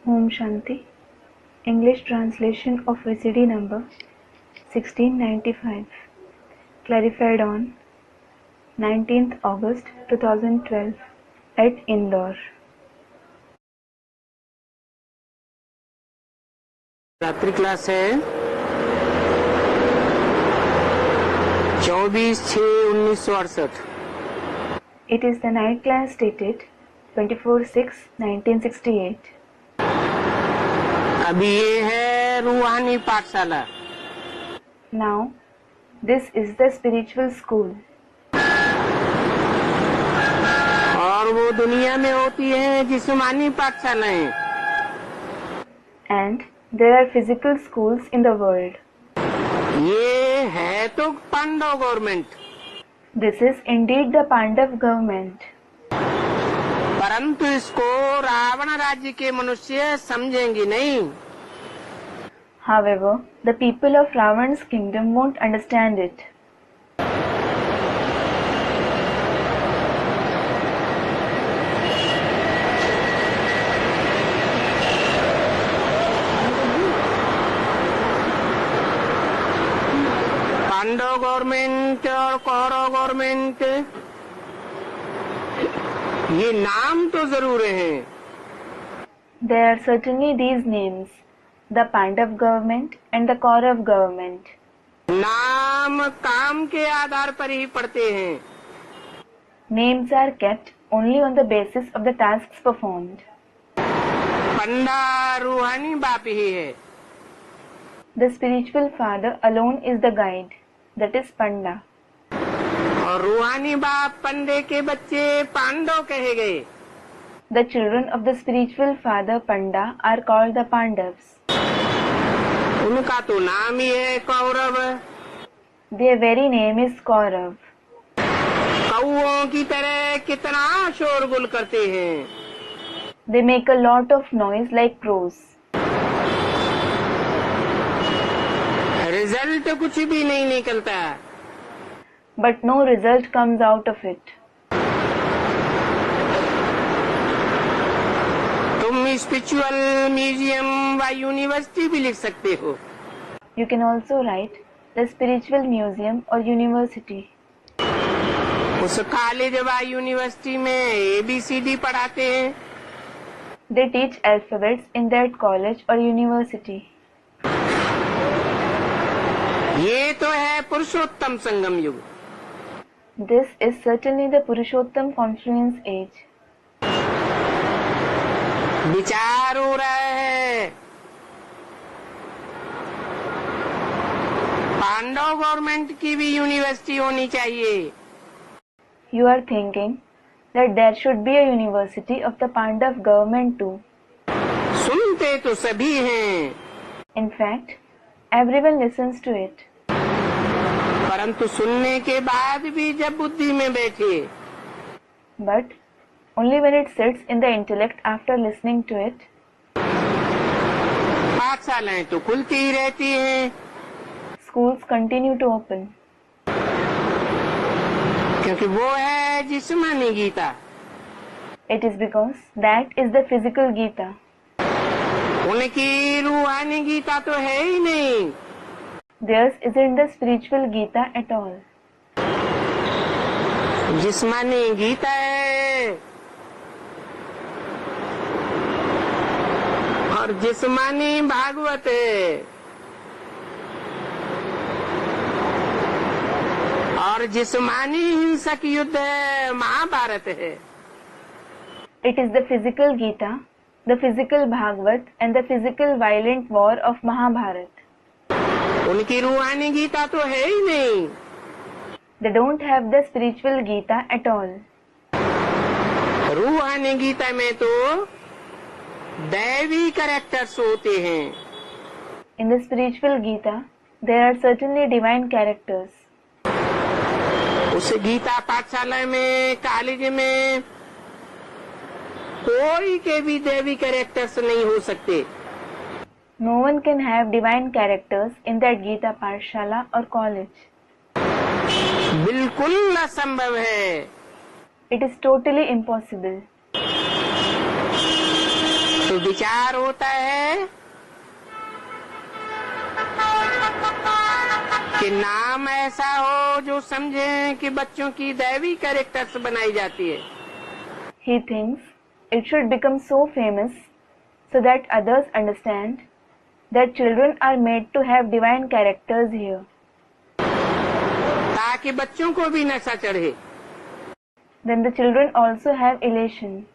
Om Shanti. English translation of VCD number 1695. Clarified on 19th August 2012 at Indore. रात्रि class है 24/6/1968। It is the night class dated 24/6/1968. अभी ये है रूहानी पाठशाला। Now, this is the spiritual school. और वो दुनिया में होती है जिस्मानी पाठशालाएं। And there are physical schools in the world. ये है तो Pandav government, This is indeed the Pandav government. परंतु इसको रावण राज्य के मनुष्य समझेंगे नहीं। However, the people of Ravan's kingdom won't understand it. Pandav government और कौरव गवर्नमेंट, ये नाम तो जरूर हैं, There are certainly these names, the Pandav government and the Kaurav government. नाम काम के आधार पर ही पड़ते हैं। Names are kept only on the basis of the tasks performed. पंडा रूहानी बाप ही है। The spiritual father alone is the guide, that is Panda. और रूहानी बाप पंडे के बच्चे पांडव कहे गए। The children of the spiritual father Panda are called the Pandavs. उनका तो नाम ही है Kaurava. Their very name is Kaurav. कौओं की तरह कितना शोरगुल करते हैं। They make a lot of noise like crows. Result कुछ भी नहीं निकलता। But no result comes out of it. तुम स्पिरिचुअल म्यूजियम व यूनिवर्सिटी भी लिख सकते हो। You can also write the spiritual museum or university. उस कॉलेज व यूनिवर्सिटी में ABCD पढ़ाते हैं। They teach alphabets in that college or university. ये तो है पुरुषोत्तम संगम युग। This is certainly the Purushottam confluence age. विचार हो रहा है पांडव गवर्नमेंट की भी यूनिवर्सिटी होनी चाहिए। You are thinking that there should be a university of the Pandav government too. सुनते तो सभी हैं, In fact, everyone listens to it. परंतु सुनने के बाद भी जब बुद्धि में बैठे But only when it sits in the intellect after listening to it, पाठशालाएं तो खुलती ही रहती हैं, schools continue to open. क्योंकि वो है जिस्मानी Gita. It is because that is the physical Gita. उनकी रूहानी गीता तो है ही नहीं। Theirs isn't the spiritual Gita at all. जिस्मानी गीता है और जिस्मानी भागवत है और जिस्मानी हिंसक युद्ध है महाभारत है। It is the physical Gita, the physical Bhagavad and the physical violent war of Mahabharata. उनकी रूहानी गीता तो है ही नहीं। They don't have the spiritual Gita at all. रूहानी गीता में तो दैवी कैरेक्टर्स होते हैं। In the spiritual Gita, there are certainly divine characters. उस गीता पाठशाला में कॉलेज में कोई के भी दैवी कैरेक्टर्स नहीं हो सकते। No one can have divine characters in that Gita Pathshala or college. बिल्कुल असंभव है। It is totally impossible. तो विचार होता है कि नाम ऐसा हो जो समझे कि बच्चों की दैवी कैरेक्टर्स बनाई जाती है। He thinks it should become so famous so that others understand that children are made to have divine characters here. ताकि बच्चों को भी नशा चढ़े। Then the children also have elation.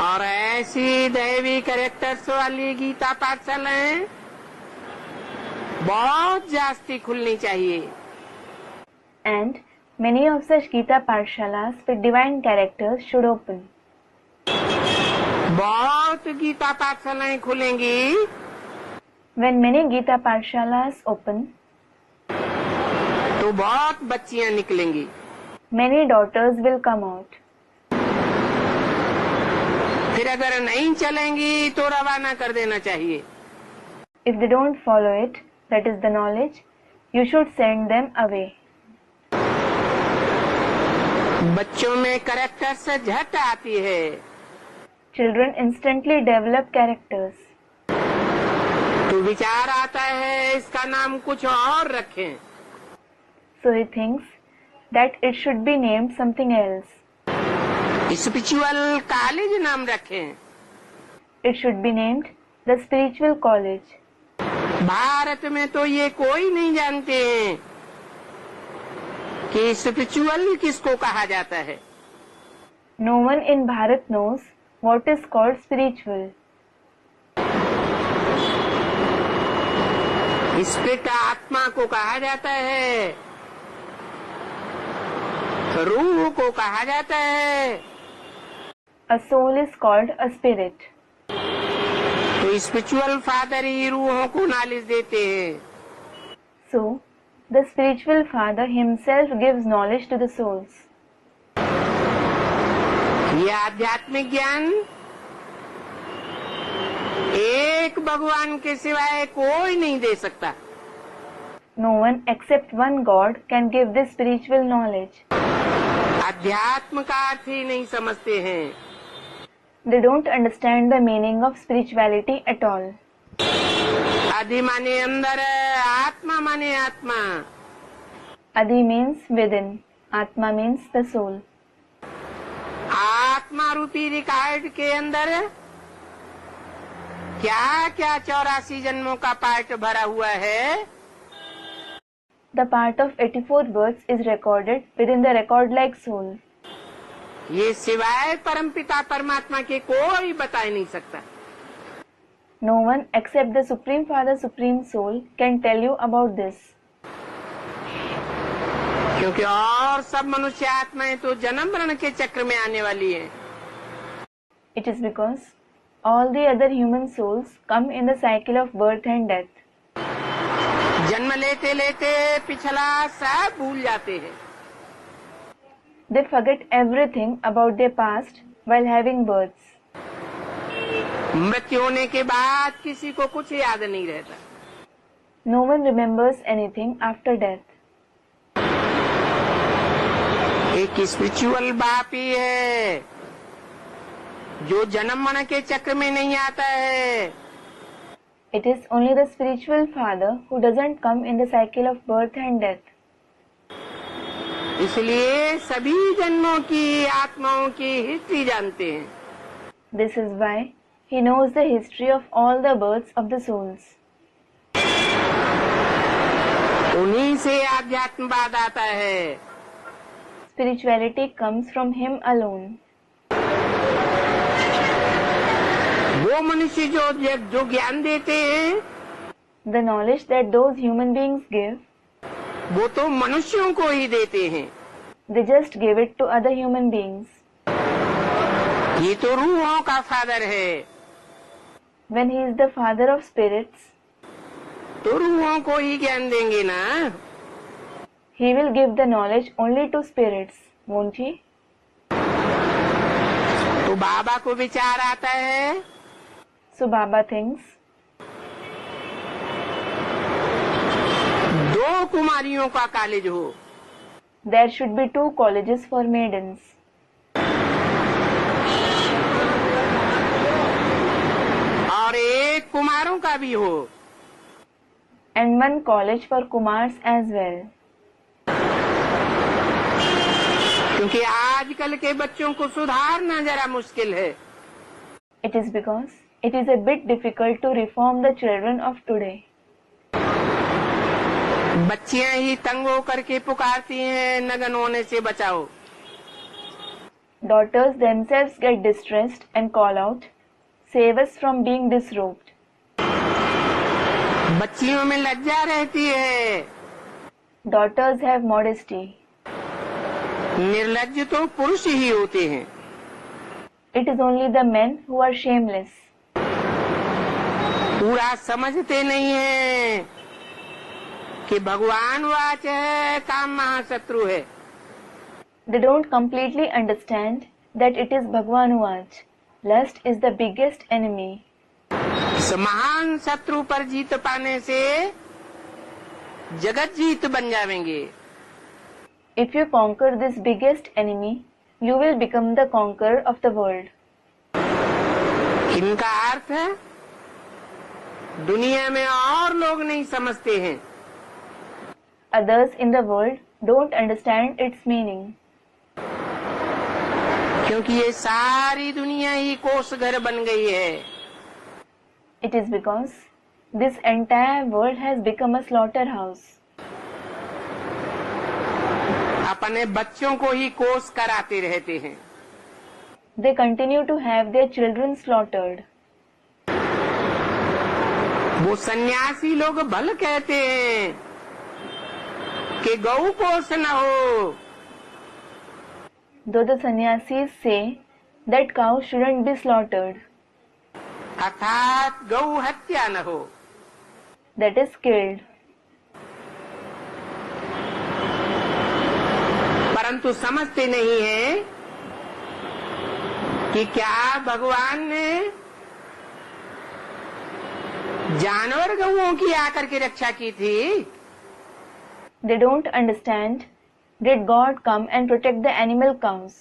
और ऐसी दैवी कैरेक्टर्स वाली गीता पाठशालाएं बहुत जास्ती खुलनी चाहिए। And many of such Gita Pathshalas with divine characters should open. बहुत गीता पाठशालाएं खुलेंगी When many Gita Pathshalas open, तो बहुत बच्चियां निकलेंगी। many daughters will come out. फिर अगर नहीं चलेंगी तो रवाना कर देना चाहिए। If they don't follow it, that is the knowledge, you should send them away. बच्चों में कैरेक्टर से झट आती है। Children instantly develop characters. तो विचार आता है इसका नाम कुछ और रखें। So he thinks that it should be named something else. Spiritual college नाम रखें। It should be named the spiritual college. Bharat में तो ये कोई नहीं जानते हैं कि स्पिरिचुअल किसको कहा जाता है। No one in Bharat knows what is called spiritual. Spirit आत्मा को कहा जाता है, रूह को कहा जाता है। A soul is called a spirit. तो स्पिरिचुअल फादर ही रूहों को नॉलेज देते हैं। So, the spiritual father himself gives knowledge to the souls. ये आध्यात्मिक ज्ञान एक भगवान के सिवाय कोई नहीं दे सकता। No one except one God can give this spiritual knowledge. अध्यात्म का अर्थ ही नहीं समझते हैं। They don't understand the meaning of spirituality at all. आदि माने अंदर, आत्मा माने आत्मा। Adi means within, Atma means the soul. आत्मा रूपी रिकॉर्ड के अंदर क्या क्या 84 जन्मों का पार्ट भरा हुआ है। The part of 84 births is recorded within the record-like soul. ये सिवाय परमपिता परमात्मा के कोई बता ही नहीं सकता। No one except the Supreme Father, Supreme Soul can tell you about this. क्योंकि और सब मनुष्य आत्माएं तो जन्म मरण के चक्र में आने वाली हैं। It is because all the other human souls come in the cycle of birth and death. जन्म लेते लेते पिछला सब भूल जाते हैं। They forget everything about their past while having births. मृत्यु होने के बाद किसी को कुछ याद नहीं रहता। No one remembers anything after death. एक स्पिरिचुअल बाप ही है जो जन्म मरण के चक्र में नहीं आता है। It is only the spiritual father who doesn't come in the cycle of birth and death. इसलिए सभी जन्मों की आत्माओं की हिस्ट्री जानते हैं। This is why he knows the history of all the births of the souls. उन्हीं से आध्यात्मवाद आता है। Spirituality comes from him alone. वो मनुष्य जो ज्ञान देते हैं, The knowledge that those human beings give, वो तो मनुष्यों को ही देते हैं। they just give it to other human beings. ये तो रूहों का फादर है, When he is the father of spirits, तो रूहों को ही ज्ञान देंगे ना। he will give the knowledge only to spirits, won't he? तो बाबा को विचार आता है, So Baba thinks, दो कुमारियों का कॉलेज हो। there should be 2 colleges for maidens. कुमारों का भी हो, and one college for Kumars as well. क्योंकि आजकल के बच्चों को सुधारना जरा मुश्किल है। It is because it is a bit difficult to reform the children of today. बच्चियां ही तंग होकर के पुकारती हैं, नग्न होने से बचाओ। Daughters themselves get distressed and call out, "Save us from being disrobed." बच्चियों में लज्जा रहती है। Daughters have modesty. निर्लज्ज तो पुरुष ही होते हैं। It is only the men who are shameless. पूरा समझते नहीं है कि भगवान वाच है, काम महाशत्रु है। They don't completely understand that it is Bhagwan Vach. Lust is the biggest enemy. इस महान शत्रु पर जीत पाने से जगत जीत बन जाएंगे। If you conquer this biggest enemy, you will become the conqueror of the world. इनका अर्थ है दुनिया में और लोग नहीं समझते हैं। Others in the world don't understand its meaning. क्योंकि ये सारी दुनिया ही कोषघर बन गई है। It is because this entire world has become a slaughterhouse. अपने बच्चों को ही कोष कराते रहते हैं। They continue to have their children slaughtered. वो सन्यासी लोग भल कहते हैं कि गौ कोष न हो, Though the sannyasis say that cows shouldn't be slaughtered, अर्थात गौ हत्या न हो। that is killed. परंतु समझते नहीं है कि क्या भगवान ने जानवर गौओं की आकर के रक्षा की थी। They don't understand. Did God come and protect the animal cows?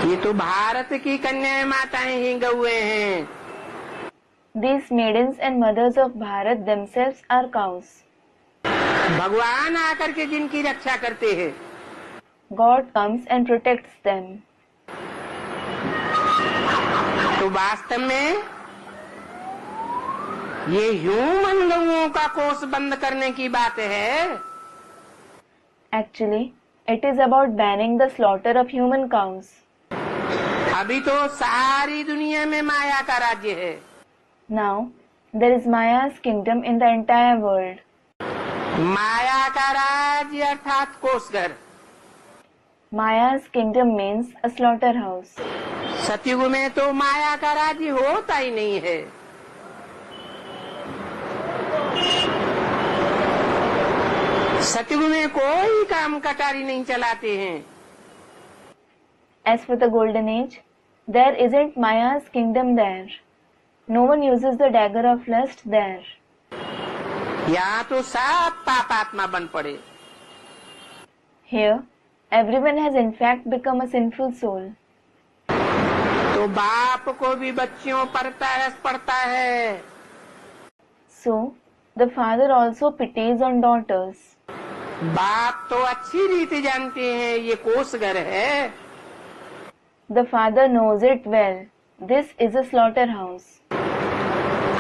ये तो भारत की कन्याएं माताएं ही गौएं हैं। These maidens and mothers of Bharat themselves are cows. भगवान आकर के जिनकी रक्षा करते हैं। God comes and protects them. तो वास्तव में ये ह्यूमन गौओं का कोष बंद करने की बात है। Actually, it is about banning the slaughter of human cows. अभी तो सारी दुनिया में माया का राज्य है। Now, there is Maya's kingdom in the entire world. माया का राज्य अर्थात कोषघर। Maya's kingdom means a slaughterhouse. सतयुग में तो माया का राज्य होता ही नहीं है। सतयुग में कोई काम कटारी नहीं चलाते हैं। As for the golden age, there isn't Maya's kingdom there. No one uses the dagger of lust there. यहाँ तो सब पापात्मा बन पड़े। Here, everyone has in fact become a sinful soul. तो बाप को भी बच्चियों पर तरस पड़ता है। So, the father also pities on daughters. बाप तो अच्छी रीति जानते हैं ये कोषघर है। The father knows it well. This is a slaughterhouse.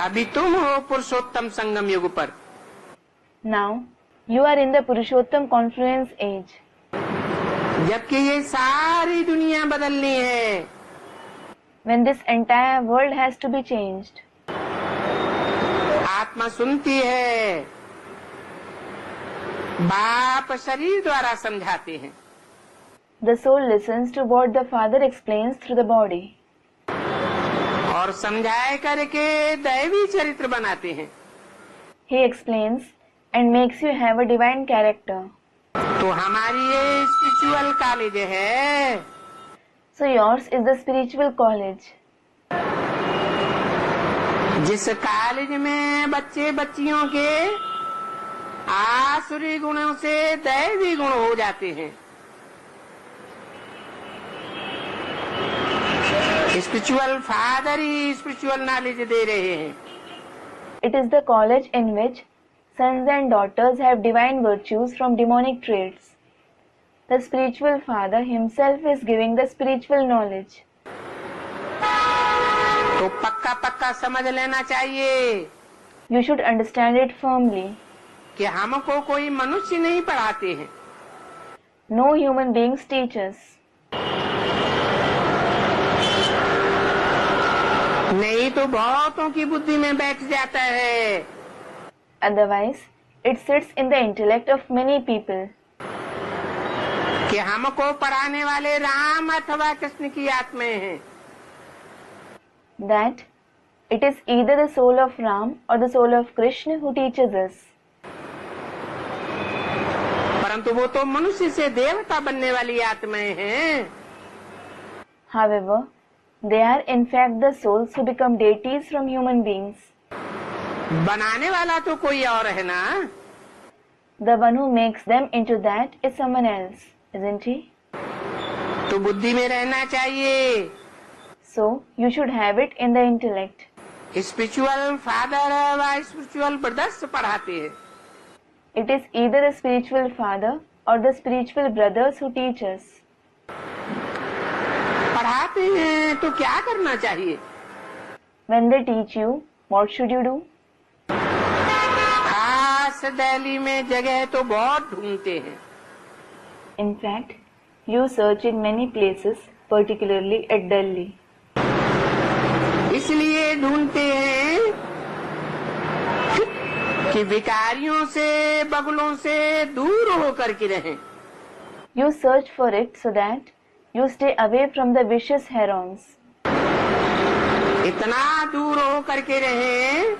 अभी तुम हो पुरुषोत्तम संगम युग पर। Now, you are in the Purushottam confluence age. जबकि ये सारी दुनिया बदलनी है। When this entire world has to be changed. आत्मा सुनती है, बाप शरीर द्वारा समझाते हैं। The soul listens to what the father explains through the body. और समझाए करके दैवी चरित्र बनाते हैं। He explains and makes you have a divine character. तो हमारी ये स्पिरिचुअल कॉलेज है। So yours is the spiritual college. जिस कॉलेज में बच्चे बच्चियों के आसुरी गुणों से दैवी गुण हो जाते हैं। स्पिरिचुअल फादर ही स्पिरिचुअल नॉलेज दे रहे हैं। It is the college in which sons and daughters have divine virtues from demonic traits. The spiritual father himself is giving the spiritual knowledge. तो पक्का पक्का समझ लेना चाहिए You should understand it firmly. कि हमको कोई मनुष्य नहीं पढ़ाते हैं। No human beings teach us. नहीं तो बहुतों की बुद्धि में बैठ जाता है। Otherwise, it sits in the intellect of many people कि हमको पढ़ाने वाले राम अथवा कृष्ण की आत्माएं हैं। that it is either the soul of Ram or the soul of Krishna who teaches us. परंतु वो तो मनुष्य से देवता बनने वाली आत्माएं हैं। However, they are in fact the souls who become deities from human beings. बनाने वाला तो कोई और है ना। The one who makes them into that is someone else, isn't he? तो बुद्धि में रहना चाहिए। So, you should have it in the intellect. Spiritual father व स्पिरिचुअल ब्रदर्स पढ़ाते हैं। It is either the spiritual father or the spiritual brothers who teach us. पढ़ाते हैं तो क्या करना चाहिए? When they teach you, what should you do? खास दिल्ली में जगह तो बहुत ढूंढते हैं। In fact, you search in many places, particularly at Delhi. इसलिए ढूंढते हैं कि विकारियों से बगलों से दूर होकर के रहें। You search for it so that you stay away from the vicious herons. इतना दूर होकर के रहें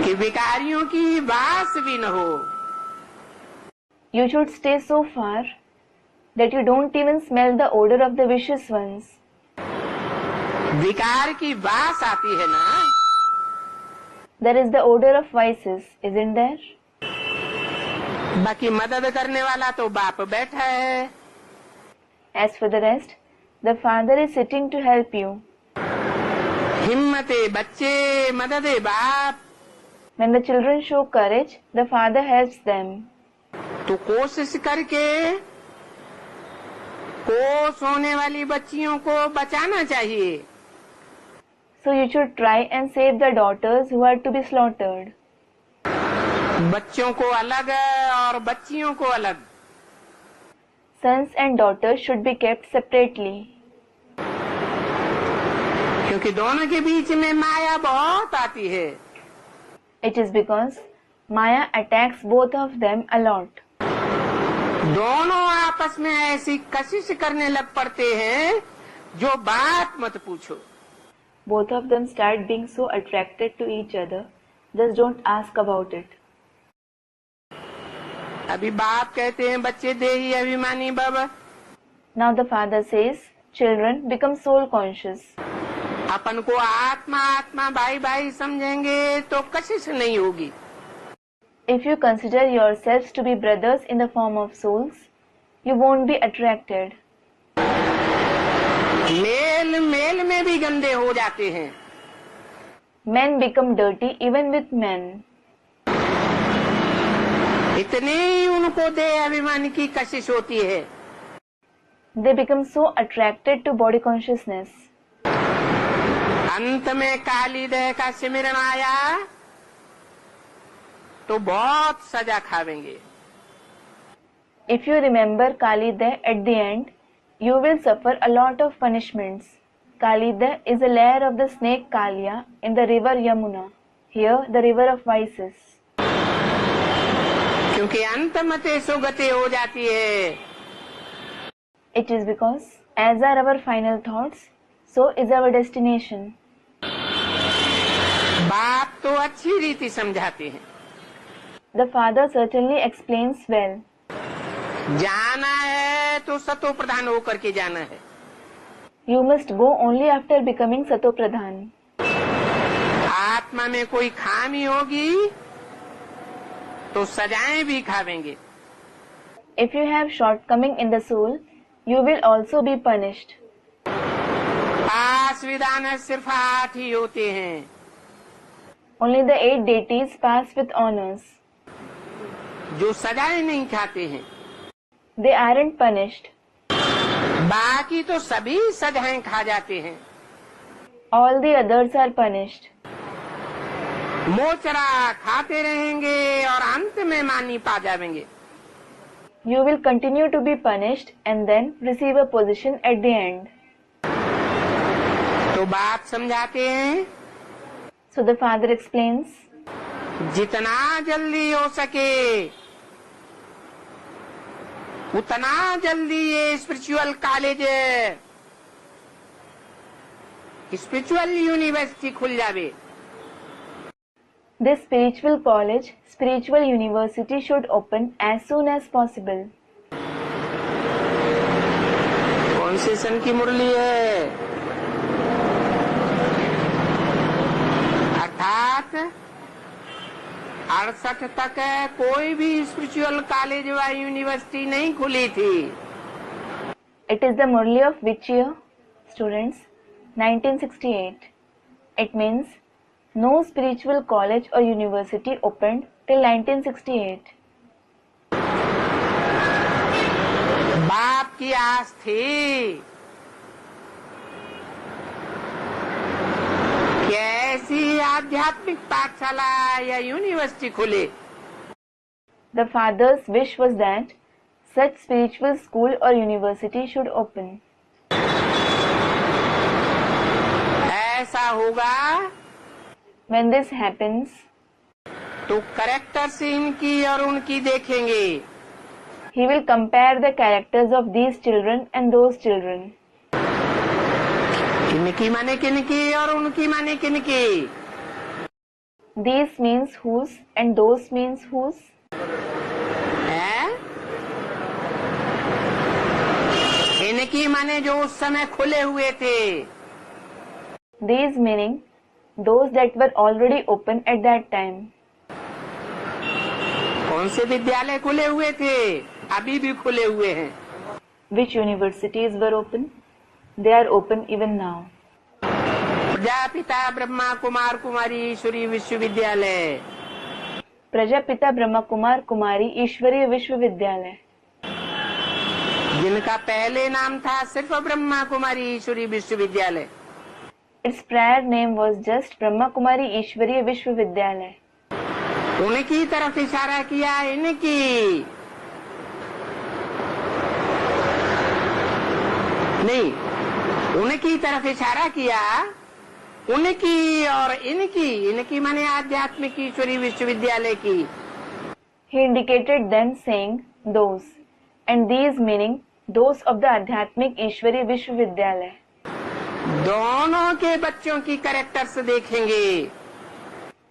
कि विकारियों की वास भी न हो। You should stay so far that you don't even smell the odor of the vicious ones. विकार की वास आती है ना। There is the odor of vices, isn't there? बाकी मदद करने वाला तो बाप बैठा है। As for the rest, the father is sitting to help you. हिम्मते बच्चे मददे बाप। When the children show courage, the father helps them. तो कोशिश करके कोस होने वाली बच्चियों को बचाना चाहिए। So you should try and save the daughters who are to be slaughtered. बच्चों को अलग और बच्चियों को अलग। Sons and daughters should be kept separately. क्योंकि दोनों के बीच में माया बहुत आती है। It is because Maya attacks both of them a lot. दोनों आपस में ऐसी कशिश करने लग पड़ते हैं जो बात मत पूछो। Both of them start being so attracted to each other. Just don't ask about it. अभी बाप कहते हैं बच्चे देही अभिमानी बाबा। Now the father says, children become soul conscious. अपन को आत्मा आत्मा भाई भाई समझेंगे तो कशिश नहीं होगी। If you consider yourselves to be brothers in the form of souls, you won't be attracted. मेल मेल में भी गंदे हो जाते हैं। Men become dirty even with men. इतनी उनको देह अभिमान की कशिश होती है। They become so attracted to body consciousness. अंत में काली देह का सिमरन आया तो बहुत सजा खावेंगे। If you remember Kali Deh at the end, you will suffer a lot of punishments. Kali Deh is a layer of the snake Kalia in the river Yamuna, here the river of vices. क्योंकि अंत मते सुगति हो जाती है। It is because, as are our final thoughts, so is our destination. बाप तो अच्छी रीति समझाते हैं। The father certainly explains well. जाना है तो सतो प्रधान होकर के जाना है। You must go only after becoming Sato Pradhan. आत्मा में कोई खामी होगी तो सजाएं भी खावेंगे। If you have shortcoming in the soul, you will also be punished. पास विधान सिर्फ 8 ही होते हैं। Only the 8 deities pass with honors. जो सजाएं नहीं खाते हैं, They aren't punished. बाकी तो सभी सजाएं खा जाते हैं। All the others are punished. मोचरा खाते रहेंगे और अंत में मानी पा जाएंगे। You will continue to be punished and then receive a position at the end. तो बात समझाते हैं, So the father explains, जितना जल्दी हो सके उतना जल्दी ये स्पिरिचुअल कॉलेज, स्पिरिचुअल यूनिवर्सिटी खुल जावे। this spiritual college, spiritual university should open as soon as possible. कौन से सन की मुरली है? अर्थात 68 तक कोई भी स्पिरिचुअल कॉलेज व यूनिवर्सिटी नहीं खुली थी। It is the Murli of which year? Students, 1968. It means no spiritual college or university opened till 1968. बाप की आस थी कि ऐसी आध्यात्मिक पाठशाला या यूनिवर्सिटी खुले। The father's wish was that such spiritual school or university should open. ऐसा होगा When this happens, तो करेक्टर्स इनकी और उनकी देखेंगे। he will compare the characters of these children and those children. इनकी माने किनकी और उनकी माने किनकी। These means whose and those means whose. है? इनकी माने जो उस समय खुले हुए थे। These meaning those that were already open at that time. कौन से विद्यालय खुले हुए थे? अभी भी खुले हुए हैं। Which universities were open? They are open even now. Prajapita Brahma Kumar कुमारी ईश्वरीय विश्वविद्यालय, प्रजापिता ब्रह्मा कुमार कुमारी ईश्वरीय विश्वविद्यालय, जिनका पहले नाम था सिर्फ ब्रह्मा कुमारी ईश्वरीय विश्वविद्यालय, its prior name was just Brahma Kumari ईश्वरीय विश्वविद्यालय. उनकी तरफ इशारा किया इनकी नहीं, उनकी तरफ इशारा किया उनकी और इनकी। इनकी माने आध्यात्मिक ईश्वरीय विश्वविद्यालय की। He indicated them saying those and these meaning those of the आध्यात्मिक ईश्वरीय विश्वविद्यालय. दोनों के बच्चों की कैरेक्टर्स देखेंगे।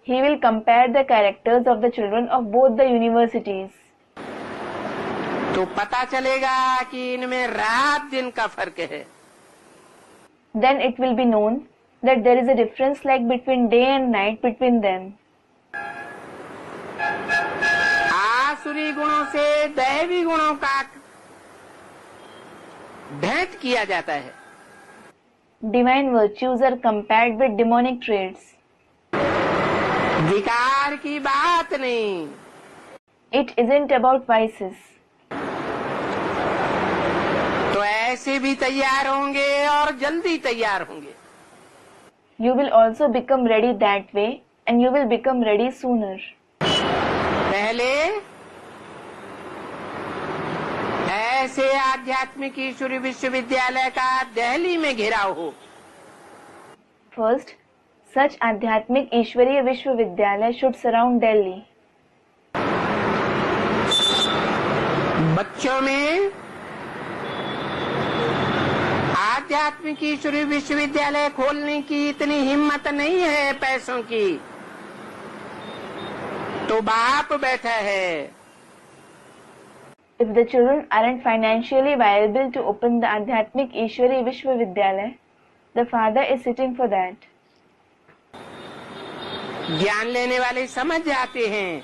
He will compare the characters of the children of both the universities. तो पता चलेगा कि इनमें रात दिन का फर्क है। Then it will be known that there is a difference like between day and night between them. आसुरी गुणों से दैवी गुणों का भेंट किया जाता है। Divine virtues are compared with demonic traits. विकार की बात नहीं। It isn't about vices. तो ऐसे भी तैयार होंगे और जल्दी तैयार होंगे। You will also become ready that way and you will become ready sooner. पहले ऐसे आध्यात्मिक ईश्वरीय विश्वविद्यालय का दिल्ली में घेराव हो। First, such आध्यात्मिक ईश्वरीय विश्वविद्यालय should surround Delhi. बच्चों में आध्यात्मिक ईश्वरीय विश्वविद्यालय खोलने की इतनी हिम्मत नहीं है पैसों की, तो बाप बैठा है। If the children aren't financially viable to open the आध्यात्मिक ईश्वरीय विश्वविद्यालय, the father is sitting for that. ज्ञान लेने वाले समझ जाते हैं।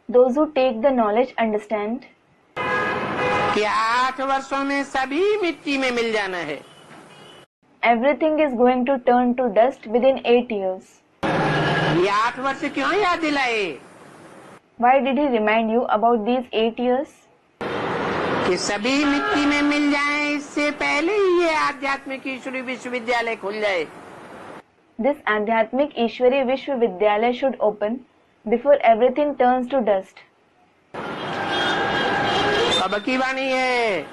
Those who take the knowledge understand. कि 8 वर्षों में सभी मिट्टी में मिल जाना है। Everything is going to turn to dust within 8 years. ये 8 वर्ष क्यों याद दिलाए? Why did he remind you about these 8 years? कि सभी मिट्टी में मिल जाएं, इससे पहले ही ये आध्यात्मिक ईश्वरीय विश्वविद्यालय खुल जाए। This Adhyatmik Ishwari Vishwavidyalaya should open before everything turns to dust. कब की वाणी है?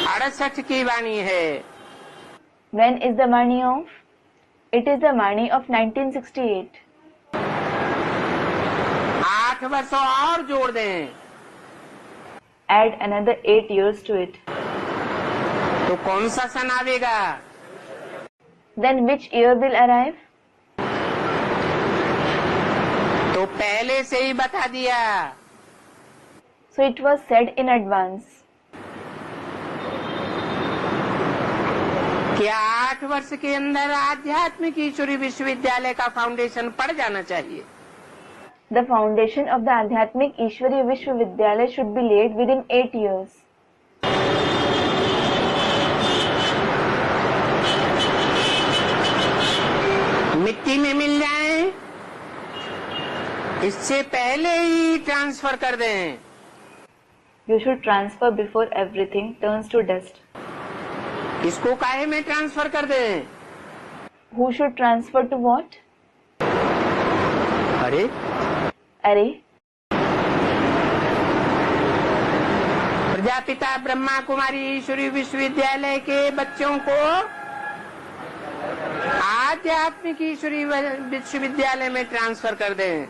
68 की वाणी है। When is the Vani of? It is the Vani of 1968. 8 वर्ष और जोड़ दें Add another 8 years to it. तो कौन सा सन आवेगा? Then which year will arrive? तो पहले से ही बता दिया। So it was said in advance. क्या 8 वर्ष के अंदर आध्यात्मिक ईश्वरीय विश्वविद्यालय का फाउंडेशन पड़ जाना चाहिए? The foundation of the Adhyatmik Ishwari Vishwavidyalaya should be laid within 8 years. मिट्टी में मिल जाए, इससे पहले ही ट्रांसफर कर दें। You should transfer before everything turns to dust. इसको काहे में ट्रांसफर कर दें? Who should transfer to what? अरे अरे, प्रजापिता ब्रह्मा कुमारी ईश्वरीय विश्वविद्यालय के बच्चों को आध्यात्मिक ईश्वरीय विश्वविद्यालय में ट्रांसफर कर दें।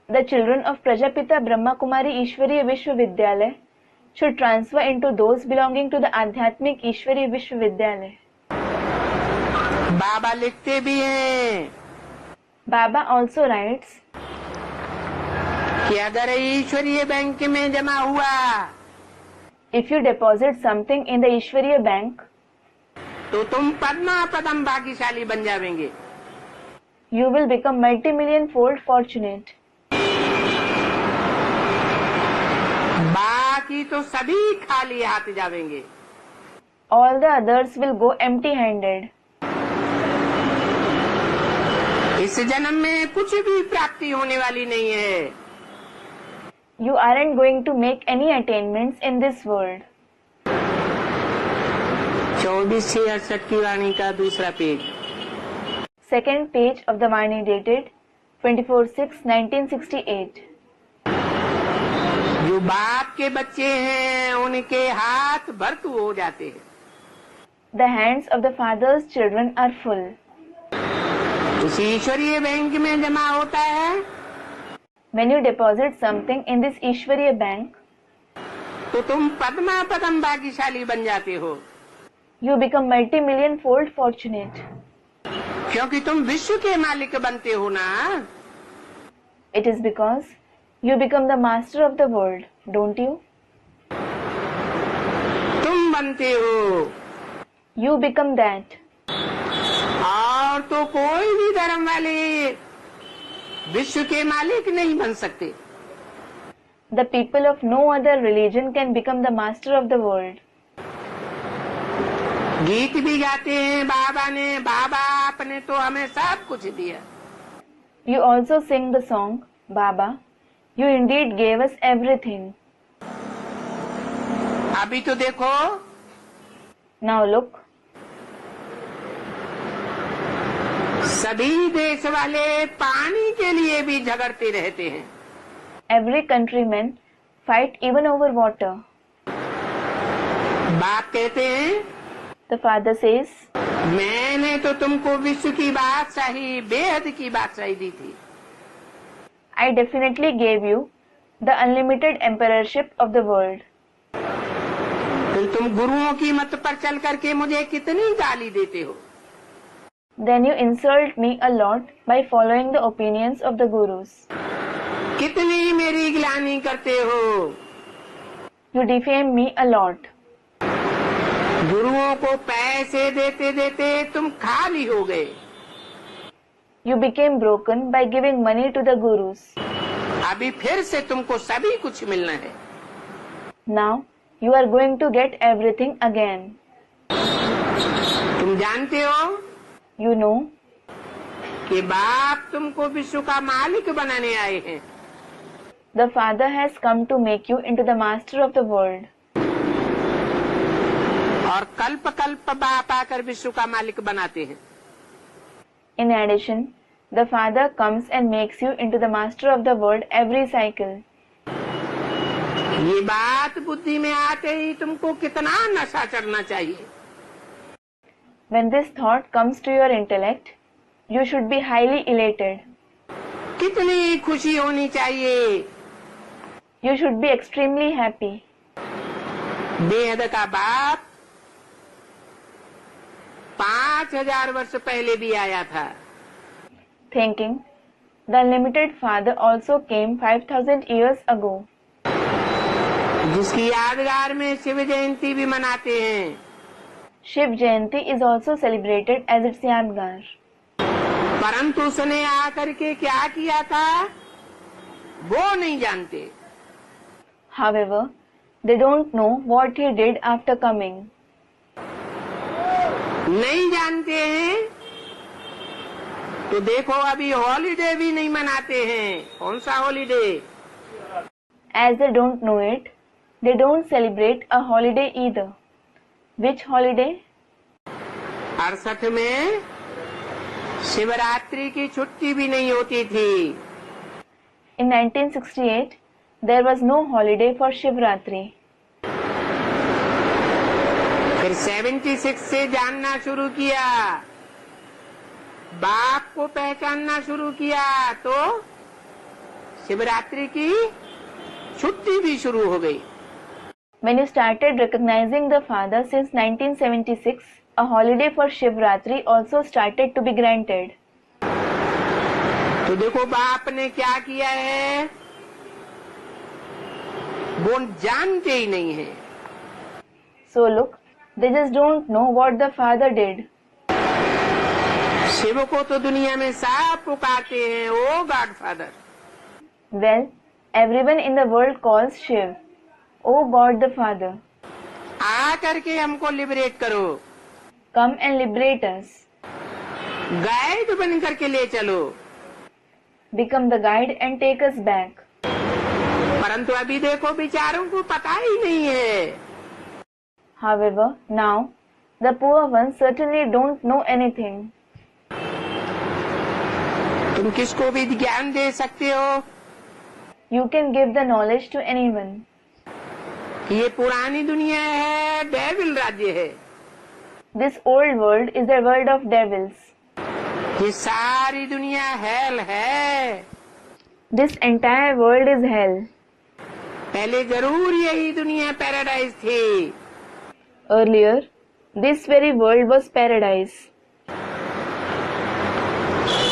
the children of Prajapita Brahma Kumari Ishwariya Vishwavidyalaya should transfer into those belonging to the Adhyatmik Ishwariya Vishwavidyalaya. बाबा लिखते भी हैं Baba also writes, कि अगर ईश्वरीय बैंक में जमा हुआ if you deposit something in the Ishwariya bank, तो तुम पद्मा पदम भाग्यशाली बन जाएंगे। you will become multi-million fold fortunate. बाकी तो सभी खाली हाथ जाएंगे। All the others will go empty-handed. इस जन्म में कुछ भी प्राप्ति होने वाली नहीं है। You aren't going to make any attainments in this world. 2468 की वाणी का दूसरा page. Second page of the Vani dated 24/6/1968. जो बाप के बच्चे हैं उनके हाथ भरतू हो जाते हैं। The hands of the father's children are full. इस ईश्वरीय बैंक में जमा होता है When you deposit something in this Ishwariya bank, तो तुम पद्मा पदम भाग्यशाली बन जाते हो, you become multi-million fold fortunate. क्योंकि तुम विश्व के मालिक बनते हो ना। It is because you become the master of the world, don't you? तुम बनते हो You become that. और तो कोई भी धर्म वाले विश्व के मालिक नहीं बन सकते। The people of no other religion can become the master of the world. गीत भी गाते हैं बाबा ने, बाबा आपने तो हमें सब कुछ दिया। You also sing the song, Baba, you indeed gave us everything. अभी तो देखो Now look, सभी देश वाले पानी के लिए भी झगड़ते रहते हैं। every countryman fight even over water. बाप कहते हैं The father says, मैंने तो तुमको विश्व की बादशाही, बेहद की बादशाही दी थी। I definitely gave you the unlimited emperorship of the world. फिर तुम गुरुओं की मत पर चल करके मुझे कितनी गाली देते हो। Then you insult me a lot by following the opinions of the gurus. कितनी मेरी गिलानी करते हो। You defame me a lot. गुरुओं को पैसे देते देते तुम खाली हो गए। You became broken by giving money to the gurus. अभी फिर से तुमको सभी कुछ मिलना है। Now you are going to get everything again. तुम जानते हो You know कि बाप तुमको विश्व का मालिक बनाने आए हैं। the Father has come to make you into the master of the world. और कल्प कल्प बाप आकर विश्व का मालिक बनाते हैं। In addition, the Father comes and makes you into the master of the world every cycle. ये बात बुद्धि में आते ही तुमको कितना नशा चढ़ना चाहिए। When this thought comes to your intellect, you should be highly elated. कितनी खुशी होनी चाहिए। You should be extremely happy. बेहद का बाप 5000 वर्ष पहले भी आया था। Thinking, the Unlimited Father also came 5000 years ago. जिसकी यादगार में शिव जयंती भी मनाते हैं। Shiv Jayanti is also celebrated as its Yadgar. परंतु उसने आकर के क्या किया था वो नहीं जानते। However, they don't know what he did after coming. नहीं जानते हैं तो देखो अभी हॉलीडे भी नहीं मनाते हैं। कौन सा holiday? As they don't know it, they don't celebrate a holiday either. Which holiday? 68 में शिवरात्रि की छुट्टी भी नहीं होती थी। In 1968, there was no holiday for Shivratri. फिर 76 से जानना शुरू किया, बाप को पहचानना शुरू किया तो शिवरात्रि की छुट्टी भी शुरू हो गई। When you started recognizing the Father since 1976, a holiday for Shivratri also started to be granted. तो देखो बाप ने क्या किया है वो जानते ही नहीं है। So look, they just don't know what the Father did. Shiv को तो दुनिया में सब पुकारते हैं, oh godfather. Well, everyone in the world calls Shiv, O God the Father. आ करके हमको लिबरेट करो, Come and liberate us. Guide बन करके ले चलो। Become the guide and take us back. परंतु अभी देखो बेचारों को पता ही नहीं है। However, now, the poor ones certainly don't know anything. तुम किसको भी ज्ञान दे सकते हो You can give the knowledge to anyone. ये पुरानी दुनिया है, डेविल राज्य है। This old world is the world of devils. ये सारी दुनिया हेल है। This entire world is hell. पहले जरूर यही दुनिया पैराडाइज थी। Earlier, this very world was paradise.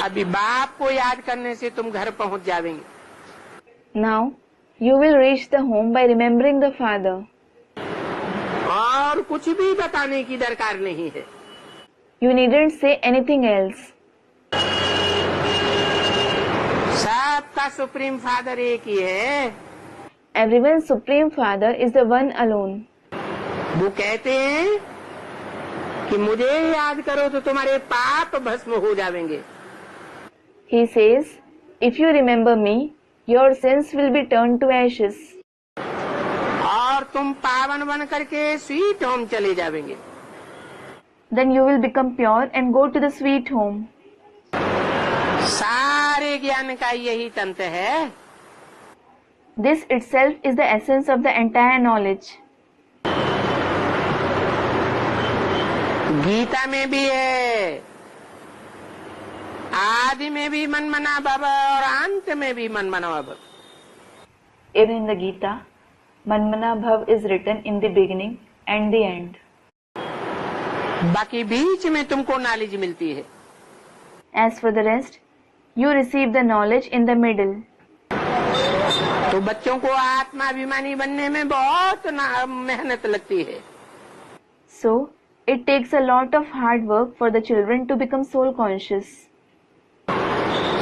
अभी बाप को याद करने से तुम घर पहुंच जाओगे। Now, you will reach the home by remembering the Father. और कुछ भी बताने की दरकार नहीं है। You needn't say anything else. सबका सुप्रीम फादर एक ही है। Everyone's Supreme Father is the one alone. वो कहते हैं कि मुझे याद करो तो तुम्हारे पाप भस्म हो जाएंगे। He says, if you remember me, your sins will be turned to ashes. और तुम पावन बन करके स्वीट होम चले जाएंगे। Then you will become pure and go to the sweet home. सारे ज्ञान का यही तंत्र है। This itself is the essence of the entire knowledge. Gita में भी है, आदि में भी मन मना भव और अंत में भी मन मना भव। Even in the Gita, Manmana Bhav is written in the beginning and the end. बाकी बीच में तुमको नॉलेज मिलती है। As for the rest, you receive the knowledge in the middle. तो बच्चों को आत्माभिमानी बनने में बहुत मेहनत लगती है। So, it takes a lot of hard work for the children to become soul conscious.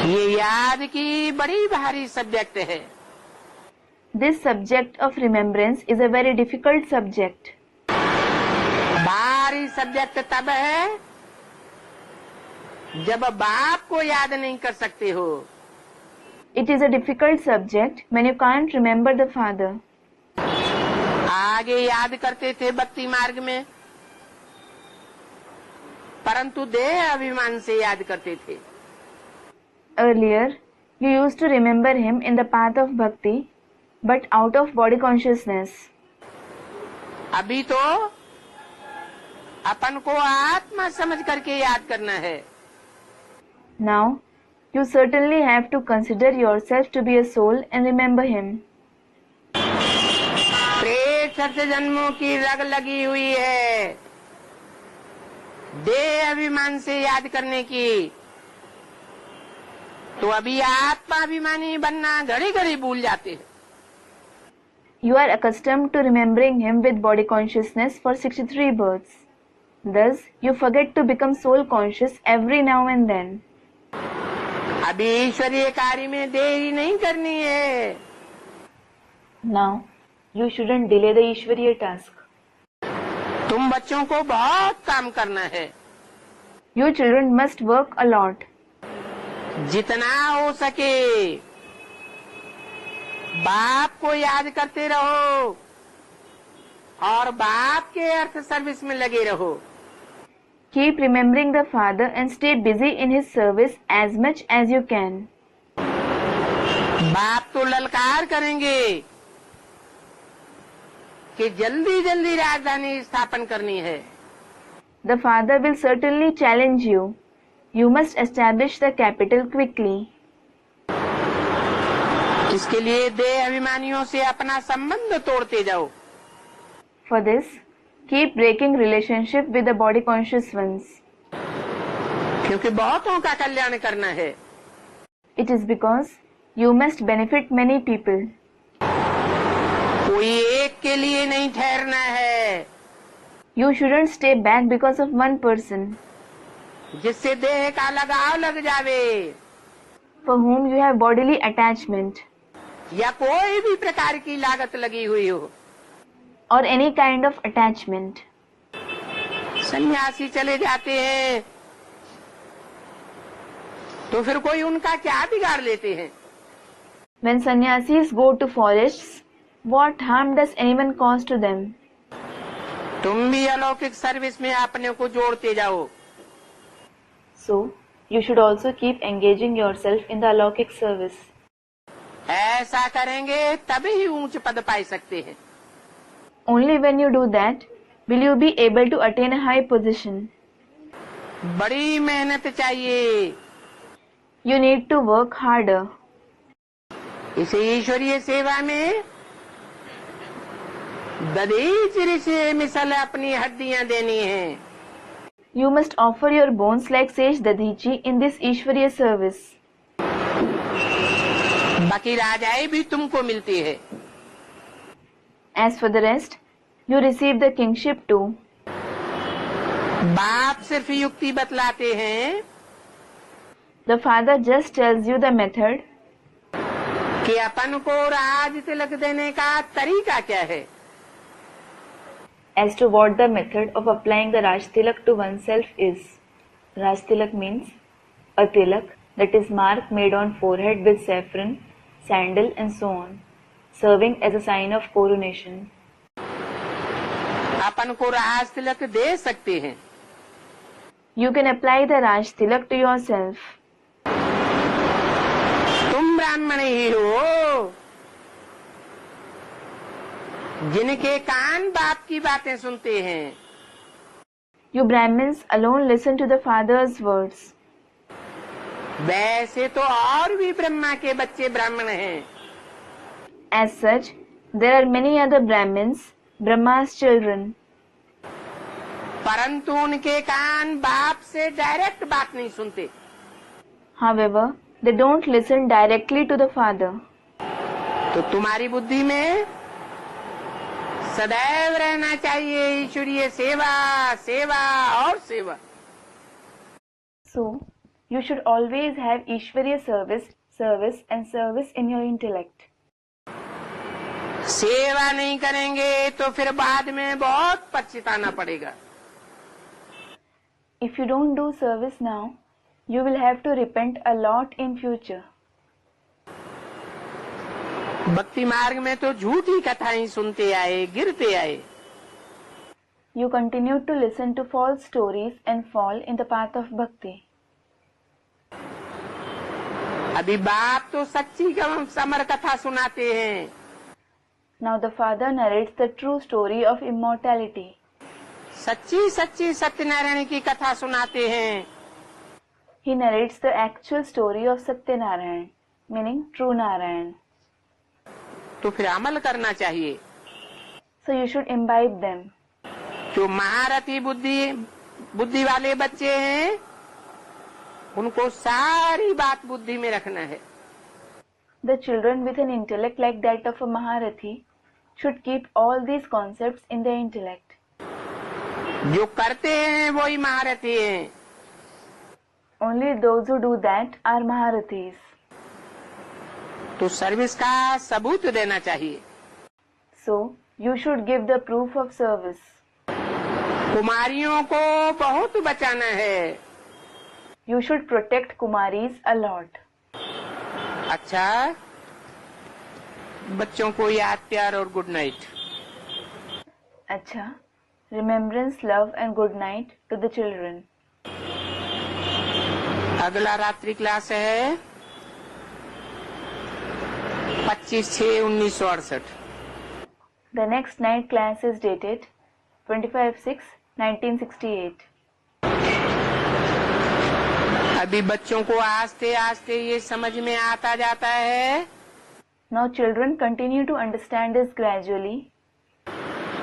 ये याद की बड़ी भारी सब्जेक्ट है। This subject of remembrance is a very difficult subject. भारी सब्जेक्ट तब है जब बाप को याद नहीं कर सकते हो। It is a difficult subject when you can't remember the father. आगे याद करते थे भक्ति मार्ग में, परंतु देह अभिमान से याद करते थे। Earlier, you used to remember him in the path of bhakti, but out of body consciousness. अभी तो अपन को आत्मा समझ करके याद करना है। Now, you certainly have to consider yourself to be a soul and remember him. प्रेत सत्य जन्मों की रग लगी हुई है देह अभिमान से याद करने की, तो अभी आत्माभिमानी बनना घड़ी घड़ी भूल जाते हैं। You are accustomed to remembering him with body consciousness for 63 births. Thus, you forget to become soul conscious every now and then. अभी ईश्वरीय कार्य में देरी नहीं करनी है। Now, you shouldn't delay the Ishwariya task. तुम बच्चों को बहुत काम करना है। You children must work a lot. जितना हो सके बाप को याद करते रहो और बाप के अर्थ सर्विस में लगे रहो। Keep remembering the Father and stay busy in His service as much as you can. बाप तो ललकार करेंगे कि जल्दी जल्दी राजधानी स्थापन करनी है। The Father will certainly challenge you. You must establish the capital quickly. इसके लिए देह अभिमानियों से अपना संबंध तोड़ते जाओ। For this, keep breaking relationship with the body conscious ones. क्योंकि बहुतों का कल्याण करना है। It is because you must benefit many people. कोई एक के लिए नहीं ठहरना है You shouldn't stay back because of one person जिससे देह का लगाव लग जावे for whom you have bodily attachment या कोई भी प्रकार की लागत लगी हुई हो। or any kind of attachment. सन्यासी चले जाते हैं तो फिर कोई उनका क्या बिगाड़ लेते हैं। When sannyasis go to forests, what harm does anyone cause to them? तुम भी अलौकिक सर्विस में अपने को जोड़ते जाओ। So, you should also keep engaging yourself in the alaukic service. ऐसा करेंगे तभी ही ऊंच पद पा सकते हैं। Only when you do that will you be able to attain a high position. बड़ी मेहनत चाहिए। You need to work harder. इसे ईश्वरीय सेवा में दधीचि से मिसल अपनी हड्डियां देनी है। You must offer your bones like sage Dadhichi in this Ishwariya service. बाकी राजाएं भी तुमको मिलती है। As for the rest, you receive the kingship too. बाप सिर्फ युक्ति बतलाते हैं The Father just tells you the method कि अपन को राज तिलक देने का तरीका क्या है। as to what the method of applying the Raj Tilak to oneself is. Raj Tilak means a tilak, that is mark made on forehead with saffron, sandal and so on, serving as a sign of coronation. अपन को राज तिलक दे सकते हैं। You can apply the Raj Tilak to yourself. तुम ब्राह्मण ही हो जिनके कान बाप की बातें सुनते हैं। You Brahmins alone listen to the Father's words. वैसे तो और भी ब्रह्मा के बच्चे ब्राह्मण हैं, As such, there are many other Brahmins, Brahma's children. परंतु उनके कान बाप से डायरेक्ट बात नहीं सुनते। However, they don't listen directly to the Father. तो तुम्हारी बुद्धि में सदैव रहना चाहिए ईश्वरीय सेवा, सेवा और सेवा। So, you should always have Ishwariya service and service in your intellect. सेवा नहीं करेंगे तो फिर बाद में बहुत पछताना पड़ेगा। If you don't do service now, you will have to repent a lot in future. भक्ति मार्ग में तो झूठी कथाएं सुनते आए, गिरते आए। You continue to listen to false stories and fall in the path of bhakti. अभी बाप तो सच्ची समर कथा सुनाते हैं। Now the father narrates the true story of immortality. सच्ची सच्ची सत्यनारायण की कथा सुनाते हैं। He narrates the actual story of Satyanarayan, meaning true Narayan. तो फिर अमल करना चाहिए। So you should imbibe them. जो महारथी बुद्धि वाले बच्चे हैं, उनको सारी बात बुद्धि में रखना है। The children with an intellect like that of a Maharathi should keep all these concepts in their intellect. जो करते हैं वही महारथी हैं। Only those who do that are Maharathis. तो सर्विस का सबूत देना चाहिए। So you should give the proof of service. कुमारियों को बहुत बचाना है। You should protect Kumaris a lot. अच्छा, बच्चों को याद, प्यार और good night. Acha, remembrance, love and good night to the children. अगला रात्रि क्लास है 25/6/1968। The next night class is dated 25/6/1968. अभी बच्चों को आस्ते आस्ते ये समझ में आता जाता है Now children continue to understand this gradually.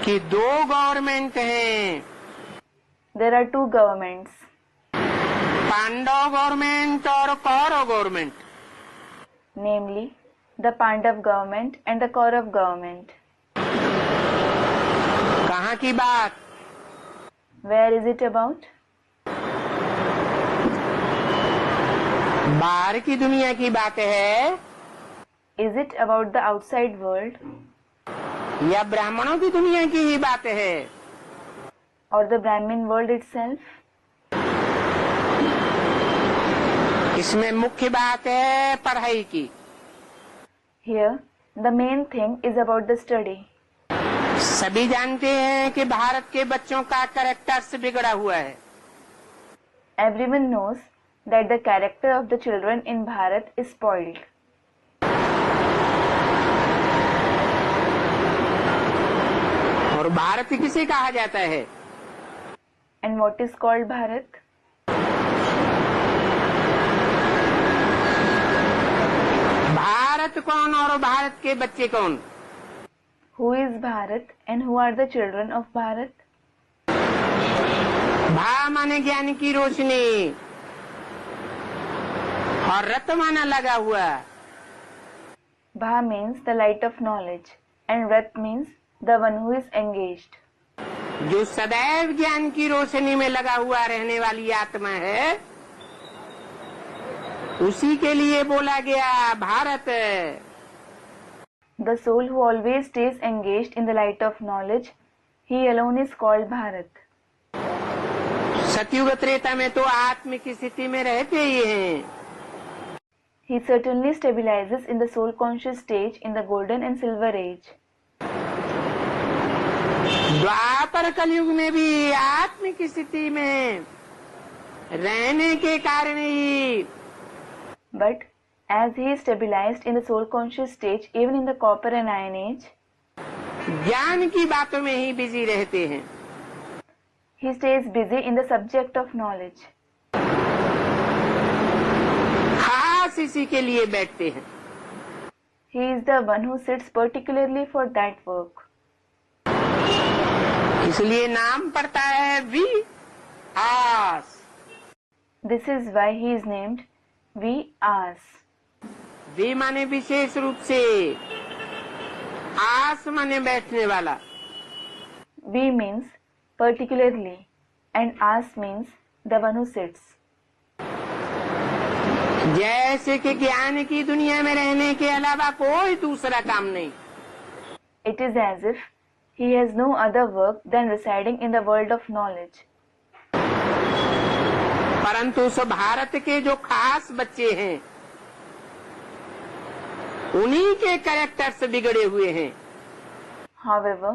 कि दो गवर्नमेंट हैं। There are two governments, Pandav government और Kaurav government. namely the Pandav government and the Kaurav government. कहाँ की बात? Where is it about? बाहर की दुनिया की बात है Is it about the outside world या ब्राह्मणों की दुनिया की ही बात है? or the Brahmin world itself? इसमें मुख्य बात है पढ़ाई की। Here, the main thing is about the study. सभी जानते हैं कि भारत के बच्चों का कैरेक्टर बिगड़ा हुआ है। Everyone knows that the character of the children in Bharat is spoiled. और भारत किसे कहा जाता है? And what is called Bharat? Bharat कौन और भारत के बच्चे कौन? Who is Bharat and who are the children of Bharat? भा माने ज्ञान की रोशनी और रत माना लगा हुआ। Bha means the light of knowledge and Rat means the one who is engaged. जो सदैव ज्ञान की रोशनी में लगा हुआ रहने वाली आत्मा है, उसी के लिए बोला गया Bharat. The soul who always stays engaged in the light of knowledge, he alone is called Bharat. सतयुग त्रेता में तो आत्म की स्थिति में रहते ही हैं। He certainly stabilizes in the soul conscious stage in the golden and silver age. द्वापर कलयुग में भी आत्म की स्थिति में रहने के कारण ही But as he is stabilized in the soul conscious stage even in the copper and iron age, ज्ञान की बातों में ही बिजी रहते हैं। he stays busy in the subject of knowledge. खास इसी के लिए बैठते हैं। He is the one who sits particularly for that work. इसलिए नाम पड़ता है Vyas. This is why he is named Vyas. वी माने विशेष रूप से, आस माने बैठने वाला। V means particularly and As means the one who sits. जैसे कि ज्ञान की दुनिया में रहने के अलावा कोई दूसरा काम नहीं। It is as if he has no other work than residing in the world of knowledge. परंतु उस भारत के जो खास बच्चे हैं उन्हीं के कैरेक्टर्स बिगड़े हुए हैं। However,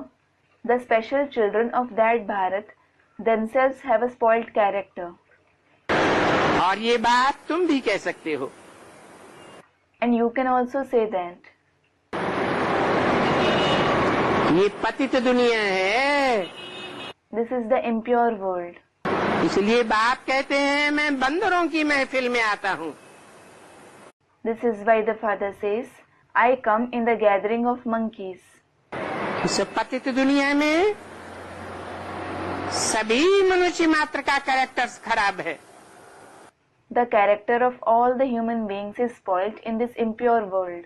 the special children of that Bharat themselves have a spoiled character. और ये बात तुम भी कह सकते हो। And you can also say that. ये पतित दुनिया है। This is the impure world. इसलिए बाप कहते हैं मैं बंदरों की महफिल में आता हूँ। This is why the father says, I come in the gathering of monkeys. इस पतित दुनिया में सभी मनुष्य मात्र का कैरेक्टर्स खराब है। The character of all the human beings is spoilt in this impure world.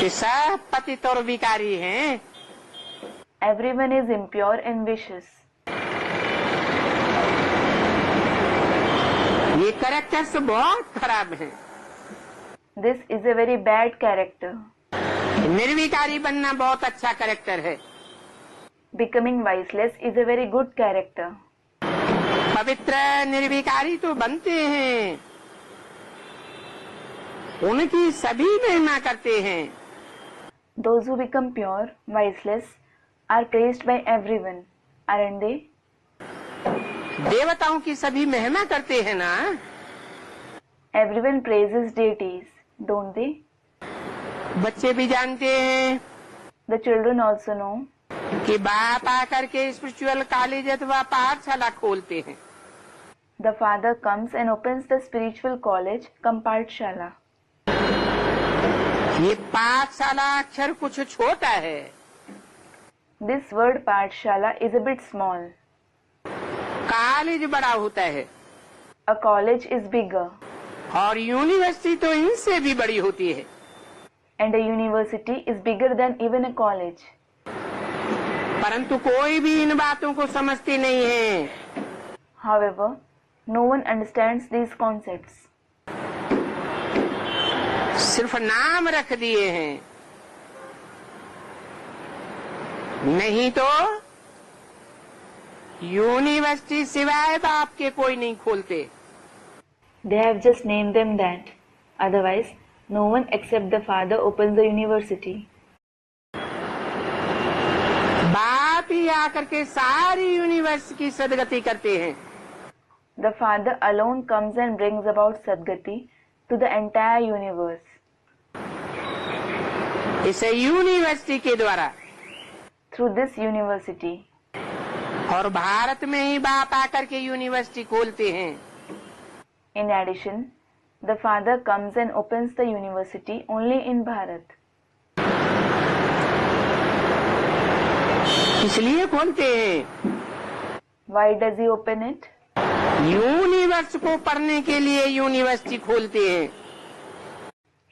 ये सब पतित और विकारी हैं। Everyone is impure and vicious. ये कैरेक्टर्स बहुत खराब हैं। This is a very bad character. निर्विकारी बनना बहुत अच्छा कैरेक्टर है। Becoming viceless is a very good character. पवित्र निर्विकारी तो बनते हैं, उनकी सभी महिमा करते हैं। Those who become pure, viceless, are praised by everyone, aren't they? देवताओं की सभी महिमा करते हैं ना। Everyone praises deities, don't they? बच्चे भी जानते हैं The children also know कि बाप आकर के स्पिरिचुअल कॉलेज अथवा पाठशाला खोलते हैं। the father comes and opens the spiritual college, Pathshala. ये पाठशाला अक्षर कुछ छोटा है। This word Pathshala is a bit small. College बड़ा होता है A college is bigger, और यूनिवर्सिटी तो इनसे भी बड़ी होती है। and a university is bigger than even a college. परंतु कोई भी इन बातों को समझते नहीं है। However, no one understands these concepts. सिर्फ नाम रख दिए हैं, नहीं तो यूनिवर्सिटी सिवाय बाप के कोई नहीं खोलते। They have just named them that. Otherwise, no one except the father opens the university. बाप ही आकर के सारी यूनिवर्स की सदगति करते हैं। The father alone comes and brings about Sadgati to the entire universe. इस यूनिवर्सिटी के द्वारा Through this university. और भारत में ही बाप आकर के यूनिवर्सिटी खोलते हैं। In addition, the father comes and opens the university only in Bharat. इसलिए खोलते हैं। Why does he open it? Universe को पढ़ने के लिए यूनिवर्सिटी खोलते हैं।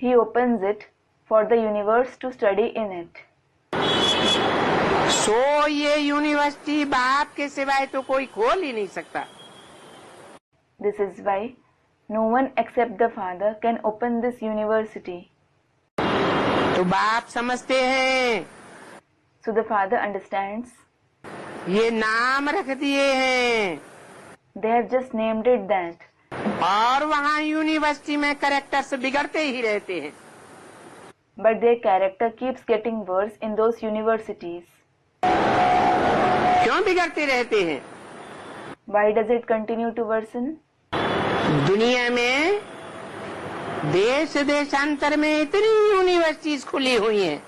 He opens it for the universe to study in it. सो ये यूनिवर्सिटी बाप के सिवाय तो कोई खोल ही नहीं सकता। This is why no one except the father can open this university. तो बाप समझते हैं, So the father understands. ये नाम रख दिए हैं They have just named it that. और वहाँ यूनिवर्सिटी में कैरेक्टर्स बिगड़ते ही रहते हैं। But their character keeps getting worse in those universities. क्यों बिगड़ते रहते हैं? Why does it continue to worsen? दुनिया में देश देशांतर में इतनी यूनिवर्सिटीज खुली हुई हैं।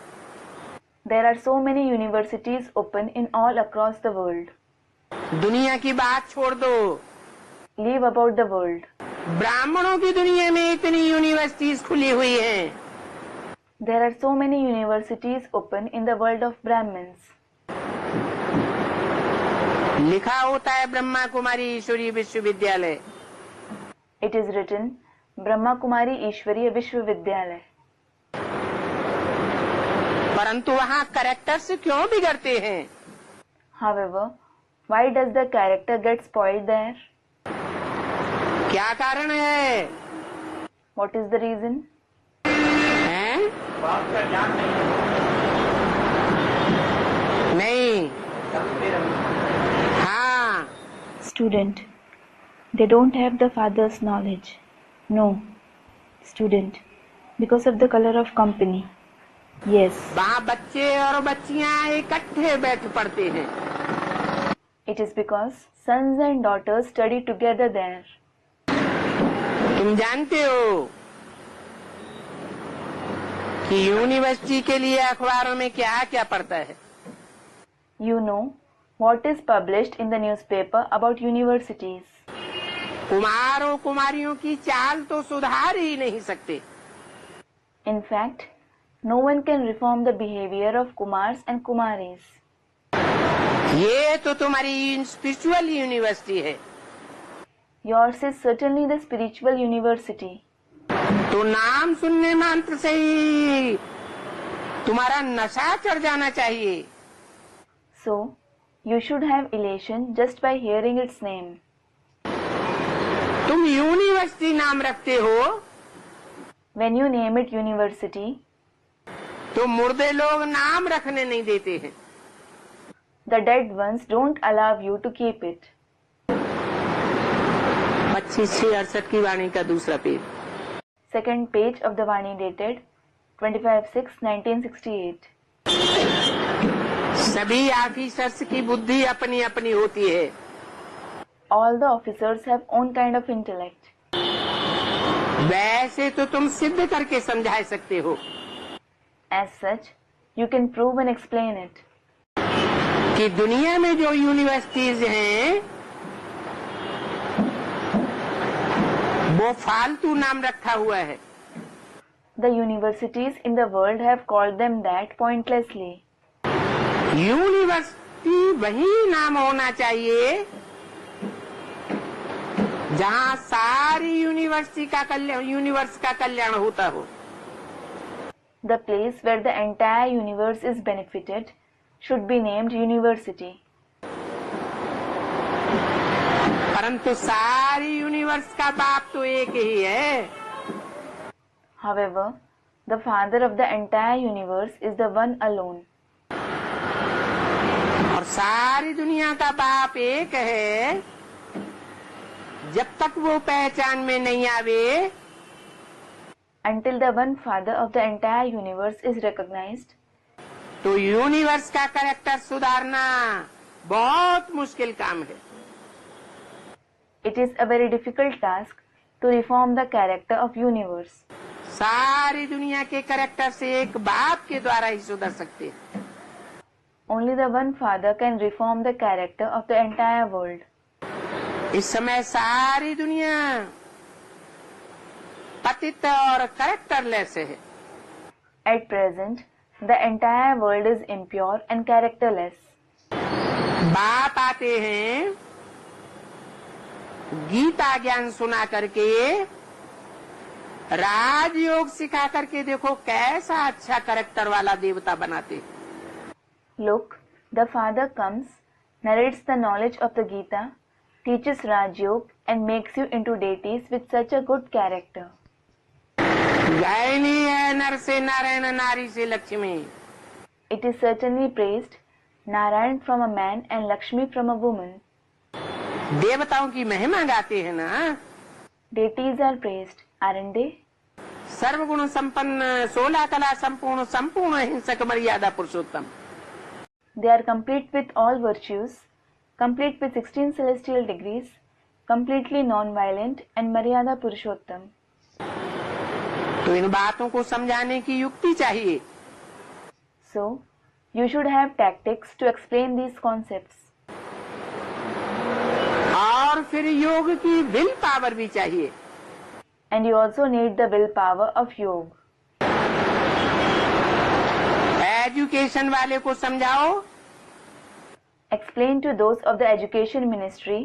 There are so many universities open in all across the world. दुनिया की बात छोड़ दो, Leave about the world. ब्राह्मणों की दुनिया में इतनी यूनिवर्सिटीज खुली हुई हैं। There are so many universities open in the world of Brahmins. लिखा होता है ब्रह्मा कुमारी ईश्वरीय विश्वविद्यालय। It is written Brahma Kumari Ishwariya Vishwavidyalaya. परंतु वहाँ कैरेक्टर्स क्यों बिगड़ते हैं? However, why does the character get spoiled there? क्या कारण है? What is the reason? हैं? नहीं, हाँ। Student. They don't have the father's knowledge. No. Student. Because of the color of company. Yes. वहाँ बच्चे और बच्चियाँ इकट्ठे बैठ पढ़ते हैं। It is because sons and daughters study together there. तुम जानते हो कि यूनिवर्सिटी के लिए अखबारों में क्या क्या पढ़ता है? You know what is published in the newspaper about universities. कुमारों कुमारियों की चाल तो सुधार ही नहीं सकते। In fact, no one can reform the behavior of Kumars and Kumaris. ये तो तुम्हारी स्पिरिचुअल यूनिवर्सिटी है। Yours is certainly the spiritual university. तो नाम सुनने मात्र से ही तुम्हारा नशा चढ़ जाना चाहिए। So, you should have elation just by hearing its name. तुम यूनिवर्सिटी नाम रखते हो When you name it university, तो मुर्दे लोग नाम रखने नहीं देते हैं। the dead ones don't allow you to keep it. 25/68 की वाणी का दूसरा page. Second page of the Vani dated 25/6/1968. सभी ऑफिसर्स की बुद्धि अपनी अपनी होती है। All the officers have own kind of intellect. वैसे तो तुम सिद्ध करके समझा सकते हो As such, you can prove and explain it. कि दुनिया में जो यूनिवर्सिटीज हैं वो फालतू नाम रखा हुआ है। The universities in the world have called them that pointlessly. University वही नाम होना चाहिए जहाँ सारी यूनिवर्स का कल्याण होता हो। The place where the entire universe is benefited should be named university. परंतु सारी यूनिवर्स का बाप तो एक ही है। However, the father of the entire universe is the one alone. और सारी दुनिया का बाप एक है। जब तक वो पहचान में नहीं आवे, Until the one father of the entire universe is recognized, तो यूनिवर्स का कैरेक्टर सुधारना बहुत मुश्किल काम है। it is a very difficult task to reform the character of universe. सारी दुनिया के कैरेक्टर से एक बाप के द्वारा ही सुधर सकते हैं। Only the one father can reform the character of the entire world. इस समय सारी दुनिया पतित और कैरेक्टरलेस है। At present, the entire world is impure and characterless. बाप आते हैं गीता ज्ञान सुना करके, राजयोग सिखा करके देखो कैसा अच्छा कैरेक्टर वाला देवता बनाते। Look, the father comes, narrates the knowledge of the Gita, teaches Raj Yoga and makes you into deities with such a good character. Gynae है नर से नारायण, नारी से Lakshmi. It is certainly praised, Narayan from a man and Lakshmi from a woman. देवताओं की महिमा गाते हैं ना। Deities are praised, aren't they? सर्वगुण संपन्न, 16 कला संपूर्ण, संपूर्ण हिंसक मर्यादा पुरुषोत्तम। They are complete with all virtues, complete with 16 celestial degrees, completely non-violent and Maryada Purushottam. तो इन बातों को समझाने की युक्ति चाहिए। So, you should have tactics to explain these concepts. और फिर योग की विल पावर भी चाहिए। And you also need the willpower of yoga. Education वाले को समझाओ, Explain to those of the education ministry,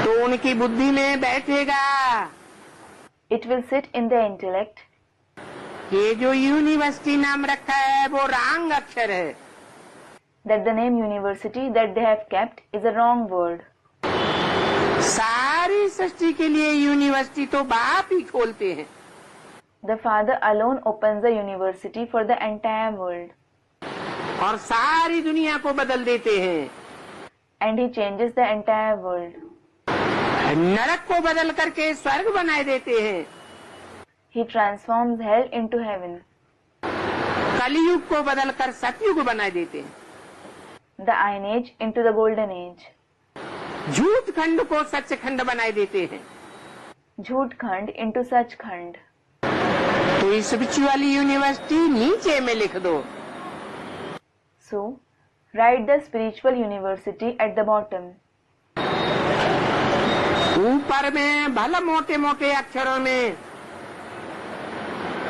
तो उनकी बुद्धि में बैठेगा it will sit in their intellect. ये जो यूनिवर्सिटी नाम रखा है वो रॉन्ग अक्षर है। That the name university that they have kept is a wrong word. सारी सृष्टि के लिए यूनिवर्सिटी तो बाप ही खोलते हैं। The father alone opens the university for the entire world. और सारी दुनिया को बदल देते हैं। and he changes the entire world. नरक को बदल करके स्वर्ग बनाए देते हैं। He transforms hell into heaven. कलयुग को बदलकर सतयुग बना देते हैं। The Iron Age into the Golden Age. झूठ खंड को सचखंड बनाए देते हैं। झूठ खंड into सचखंड. तो इस स्पिरिचुअल यूनिवर्सिटी नीचे में लिख दो। So, write the spiritual university at the bottom. ऊपर में भला मोटे मोटे अक्षरों में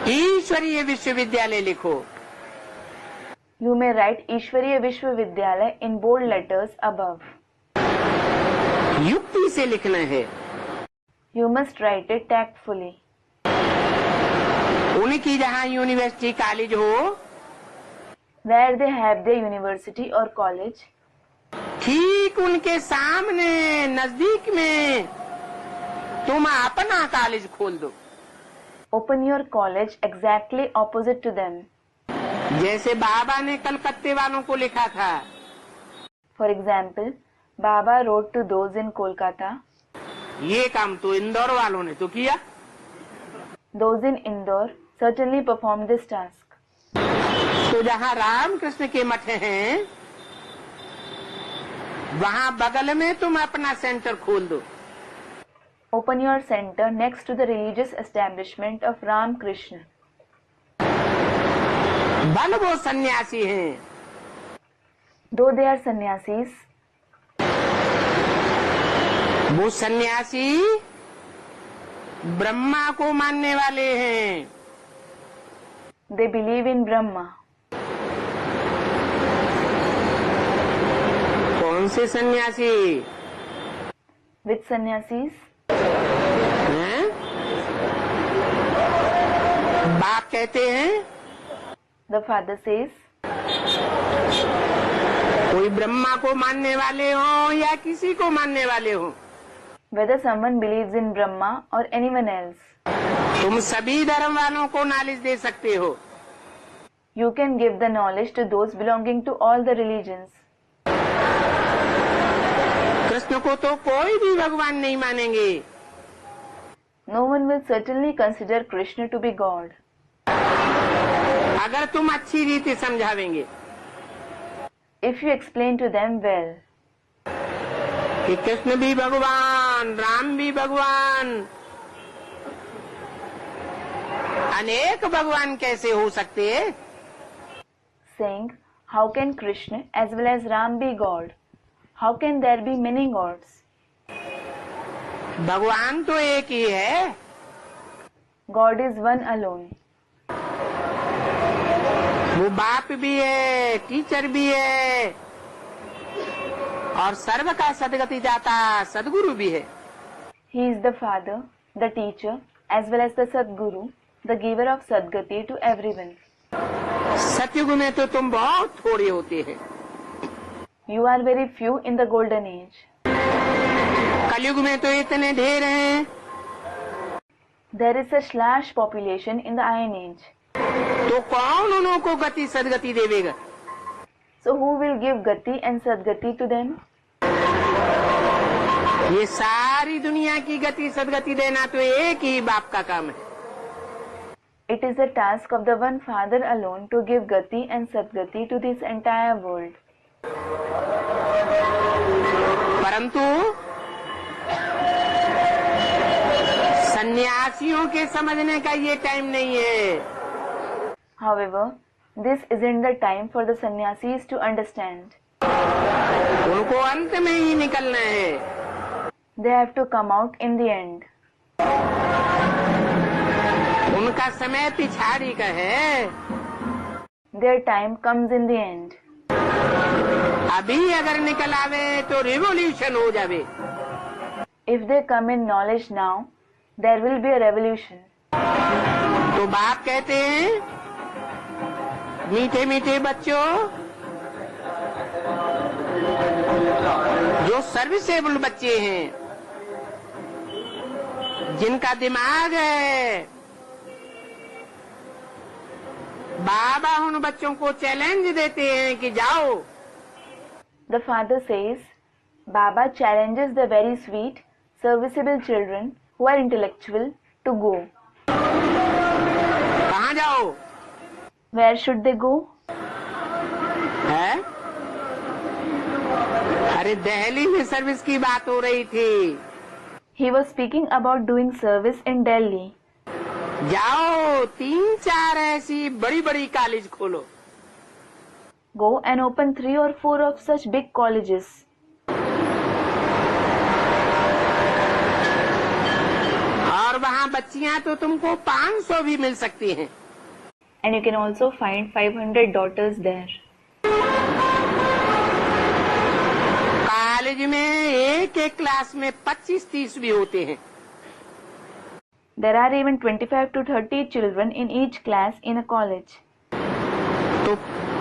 ईश्वरीय विश्वविद्यालय लिखो। You may write Ishwariya Vishwavidyalaya in bold letters above. युक्ति से लिखना है। You must write it tactfully. उनकी जहाँ यूनिवर्सिटी कॉलेज हो, Where they have their university or college, ठीक उनके सामने नजदीक में तुम अपना कॉलेज खोल दो। open your college exactly opposite to them. जैसे बाबा ने कलकत्ते वालों को लिखा था। For example, Baba wrote to those in Kolkata. ये काम तो इंदौर वालों ने तो किया। Those in Indore certainly performed this task. तो जहाँ रामकृष्ण के मठ हैं, वहाँ बगल में तुम अपना सेंटर खोल दो। Open your center next to the religious establishment of Ram Krishna. भल वो सन्यासी हैं, Though they are sannyasis, वो सन्यासी ब्रह्मा को मानने वाले हैं। they believe in Brahma. कौन से सन्यासी Which sannyasis? हैं? बाप कहते हैं The father says, कोई ब्रह्मा को मानने वाले हो या किसी को मानने वाले हो, whether someone believes in Brahma or anyone else, तुम सभी धर्म वालों को नॉलेज दे सकते हो। you can give the knowledge to those belonging to all the religions. Krishna को तो कोई भी भगवान नहीं मानेंगे। No one will certainly consider Krishna to be God. अगर तुम अच्छी रीति समझावेंगे If you explain to them well, कि कृष्ण भी भगवान, राम भी भगवान, अनेक भगवान कैसे हो सकते हैं? saying, how can Krishna as well as Ram be God? How can there be many gods? भगवान तो एक ही है। God is one alone. वो बाप भी है, टीचर भी है, और सर्व का सदगति दाता सदगुरु भी है। He is the father, the teacher, as well as the Sadguru, the giver of Sadgati to everyone. सतयुग में तो तुम बहुत थोड़े होते हैं। You are very few in the golden age. कलयुग में तो इतने ढेर हैं। There is such large population in the Iron Age. तो कौन उन्हों को गति सदगति देवेगा? So who will give Gati and Sadgati to them? ये सारी दुनिया की गति सदगति देना तो एक ही बाप का काम है। It is the task of the one Father alone to give Gati and Sadgati to this entire world. परंतु सन्यासियों के समझने का ये टाइम नहीं है। However, this isn't the time for the sannyasis to understand. उनको अंत में ही निकलना है। They have to come out in the end. उनका समय पिछाड़ी का है। Their time comes in the end. अभी अगर निकल आवे तो रिवोल्यूशन हो जावे। If they come in knowledge now, there will be a revolution. तो बाप कहते हैं, मीठे मीठे बच्चों, जो सर्विसेबल बच्चे हैं, जिनका दिमाग है, बाबा उन बच्चों को चैलेंज देते हैं कि जाओ। The father says, Baba challenges the very sweet, serviceable children who are intellectual to go. कहाँ जाओ? Where should they go? है? अरे दिल्ली में सर्विस की बात हो रही थी। He was speaking about doing service in Delhi. जाओ 3-4 ऐसी बड़ी बड़ी कॉलेज खोलो। Go and open 3 or 4 of such big colleges. और वहाँ बच्चियाँ तो तुमको 500 भी मिल सकती हैं। And you can also find 500 daughters there. College में एक क्लास में 25-30 भी होते हैं। There are even 25 to 30 children in each class in a college. तो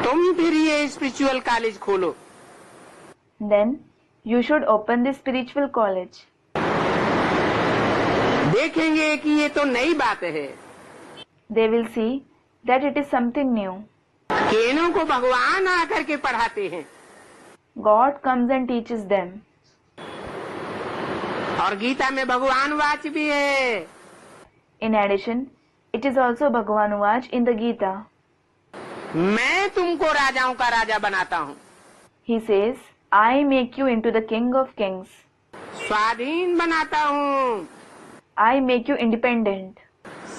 तुम फिर ये स्पिरिचुअल कॉलेज खोलो। Then you should open this spiritual college. देखेंगे कि ये तो नई बात है। They will see that it is something new. केनों को भगवान आकर के पढ़ाते हैं। God comes and teaches them. और गीता में भगवान वाच भी है। In addition, it is also Bhagavan Vach in the Gita. मैं तुमको राजाओं का राजा बनाता हूँ। He says, I make you into the king of kings. स्वाधीन बनाता हूँ। I make you independent.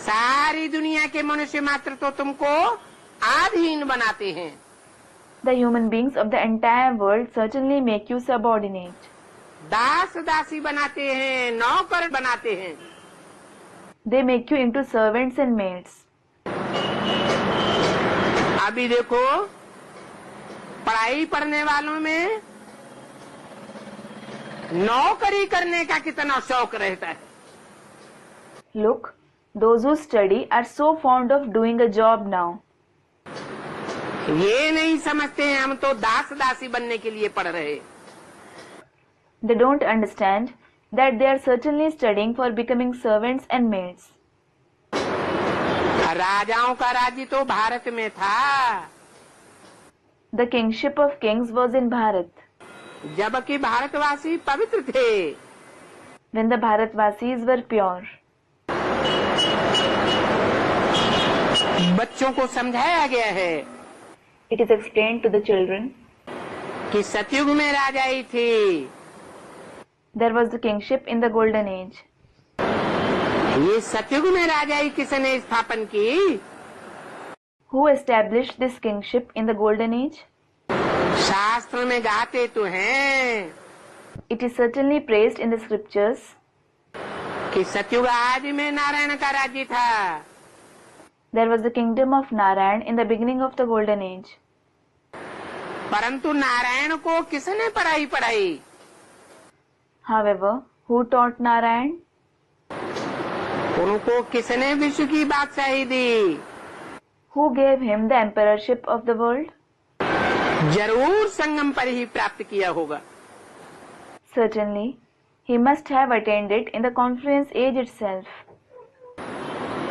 सारी दुनिया के मनुष्य मात्र तो तुमको आधीन बनाते हैं। The human beings of the entire world certainly make you subordinate. दास दासी बनाते हैं, नौकर बनाते हैं। They make you into servants and maids. अभी देखो पढ़ाई पढ़ने वालों में नौकरी करने का कितना शौक रहता है। Look, those who study are so fond of doing a job now. ये नहीं समझते हैं हम तो दास दासी बनने के लिए पढ़ रहे। They don't understand that they are certainly studying for becoming servants and maids. राजाओं का राज्य तो भारत में था। The kingship of kings was in Bharat. जबकि भारतवासी पवित्र थे। When the Bharatvasis were pure. बच्चों को समझाया गया है It is explained to the children. कि सतयुग में राजाई थी। There was the kingship in the golden age. ये सतयुग में राजाई किसने स्थापन की? Who established this kingship in the golden age? शास्त्र में गाते तो हैं It is certainly praised in the scriptures कि सतयुग आदि में नारायण का राज्य था। there was the kingdom of Narayan in the beginning of the golden age. परंतु नारायण को किसने पढ़ाई? However, who taught Narayan? उनको किसने विश्व की बादशाही दी? Who gave him the emperorship of the world? जरूर संगम पर ही प्राप्त किया होगा। Certainly, he must have attained it in the confluence age itself.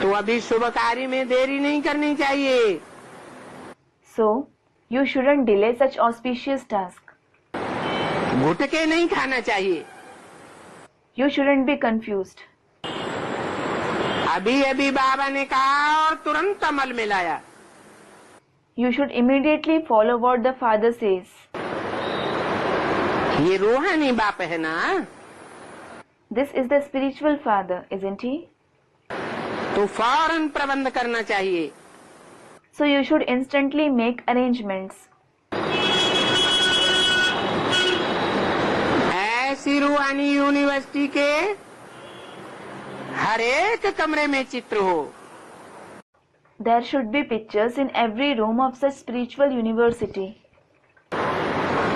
तो अभी शुभ कार्य में देरी नहीं करनी चाहिए। So, you shouldn't delay such auspicious task. गुटके नहीं खाना चाहिए। You shouldn't be confused. अभी अभी बाबा ने कहा और तुरंत अमल में लाया। You should immediately follow what the father says. ये रूहानी बाप है ना? This is the spiritual father, isn't he? तो फौरन प्रबंध करना चाहिए। So you should instantly make arrangements. ऐसी रूहानी यूनिवर्सिटी के हर एक कमरे में चित्र हो। There should be pictures in every room of such spiritual university.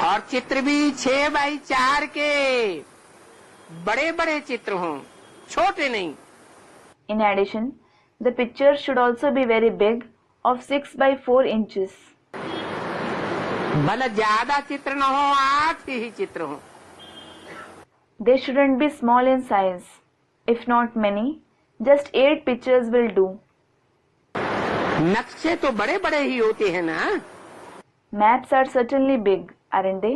और चित्र भी 6 बाई 4 के बड़े बड़े चित्र हों, छोटे नहीं। In addition, the pictures should also be very big, of 6 by 4 inches. भले ज्यादा चित्र न हो, 8 ही चित्र हो। They shouldn't be small in size. If not many, just 8 pictures will do. नक्शे तो बड़े बड़े ही होते हैं ना, Maps are certainly big, aren't they?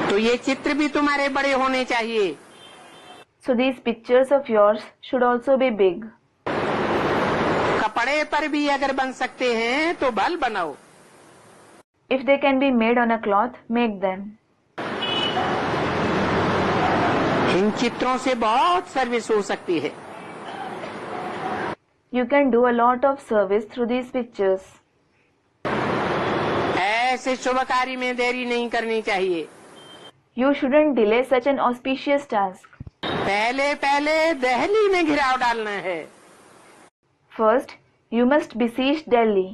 तो ये चित्र भी तुम्हारे बड़े होने चाहिए। So these pictures of yours should also be big. कपड़े पर भी अगर बन सकते हैं तो बल बनाओ। If they can be made on a cloth, make them. इन चित्रों से बहुत सर्विस हो सकती है। You can do a lot of service through these pictures. ऐसे शुभ कार्य में देरी नहीं करनी चाहिए। You shouldn't delay such an auspicious task. पहले पहले दिल्ली में घिराव डालना है। First, you must besiege Delhi.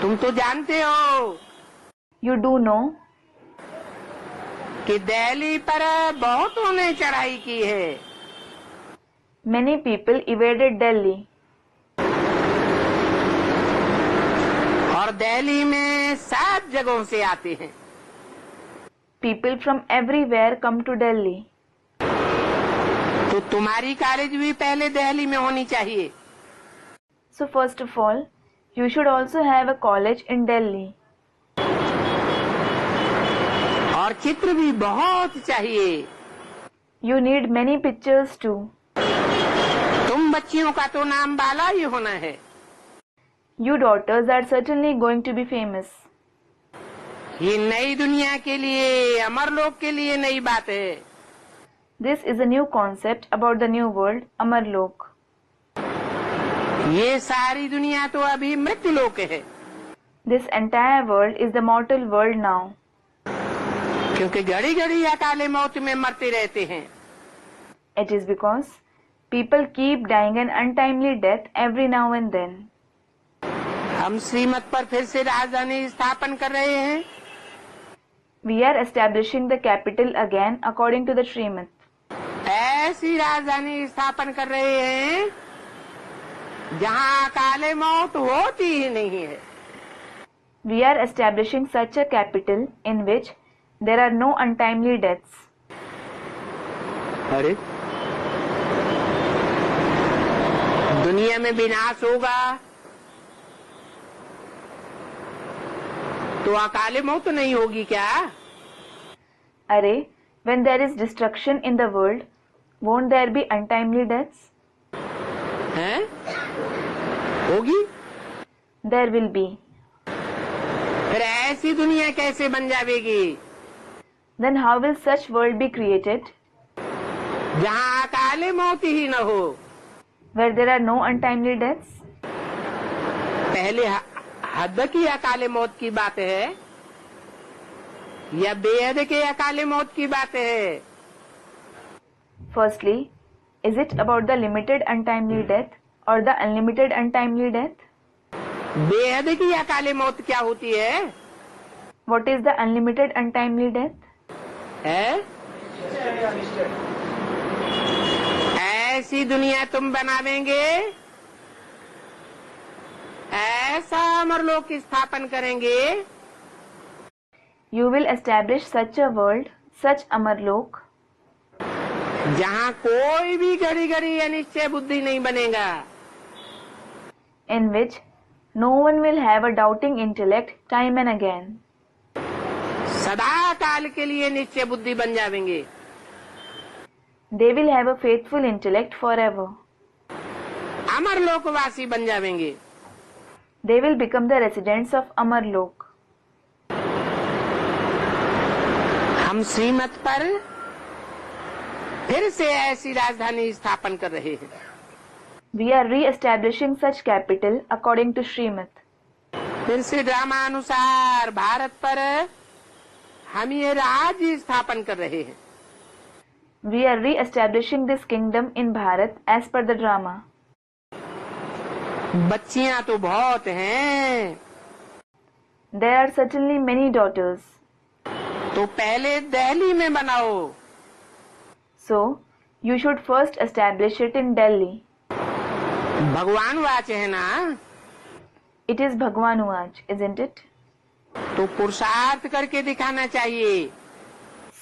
तुम तो जानते हो You do know कि दिल्ली पर बहुतों ने चढ़ाई की है। many people evaded Delhi. और दिल्ली में 7 जगहों से आते हैं। People from everywhere come to Delhi. तो तुम्हारी कॉलेज भी पहले दिल्ली में होनी चाहिए। So first of all, you should also have a college in Delhi. और चित्र भी बहुत चाहिए। You need many pictures too. तुम बच्चियों का तो नाम बाला ही होना है। You daughters are certainly going to be famous. ये नई दुनिया के लिए, अमरलोक के लिए नई बात है। This is a new concept about the new world, Amarlok. ये सारी दुनिया तो अभी मृत्युलोक है, This entire world is the mortal world now. क्योंकि घड़ी घड़ी अकाले मौत में मरते रहते हैं। It is because people keep dying an untimely death every now and then. हम श्रीमत पर फिर से राजधानी स्थापन कर रहे हैं। We are establishing the capital again according to the Srimad. ऐसी राजधानी स्थापन कर रहे हैं जहाँ अकाले मौत होती ही नहीं है। We are establishing such a capital in which there are no untimely deaths. अरे दुनिया में विनाश होगा तो अकाले मौत नहीं होगी क्या? Array, when there is destruction in the world, won't there be untimely deaths? हैं? होगी। There will be. फिर ऐसी दुनिया कैसे बन जाएगी Then how will such world be created जहाँ अकाले मौत ही न हो? where there are no untimely deaths? पहले हद की अकाले मौत की बात है या बेहद के अकाले मौत की बात है? Firstly, is it about the limited untimely death or the unlimited untimely death? बेहद की अकाले मौत क्या होती है? What is the unlimited untimely death? है? ऐसी दुनिया तुम बनावेंगे, ऐसा अमरलोक स्थापन करेंगे You will establish such a world, such Amarlok, जहाँ कोई भी घड़ी घड़ी अनिश्चय बुद्धि नहीं बनेगा। in which no one will have a doubting intellect time and again. सदा काल के लिए निश्चय बुद्धि बन जाएंगे। They will have a faithful intellect forever. अमरलोकवासी बन जाएंगे। They will become the residents of Amarlok. हम श्रीमत पर फिर से ऐसी राजधानी स्थापन कर रहे हैं। We are re-establishing such capital according to Srimad. फिर से ड्रामा अनुसार भारत पर हम ये राज्य स्थापन कर रहे हैं। We are re-establishing this kingdom in Bharat as per the drama. बच्चियां तो बहुत हैं, There are certainly many daughters. तो पहले दिल्ली में बनाओ। So, you should first establish it in Delhi. भगवान वाच है ना, It is Bhagwan Uach, isn't it? तो पुरुषार्थ करके दिखाना चाहिए।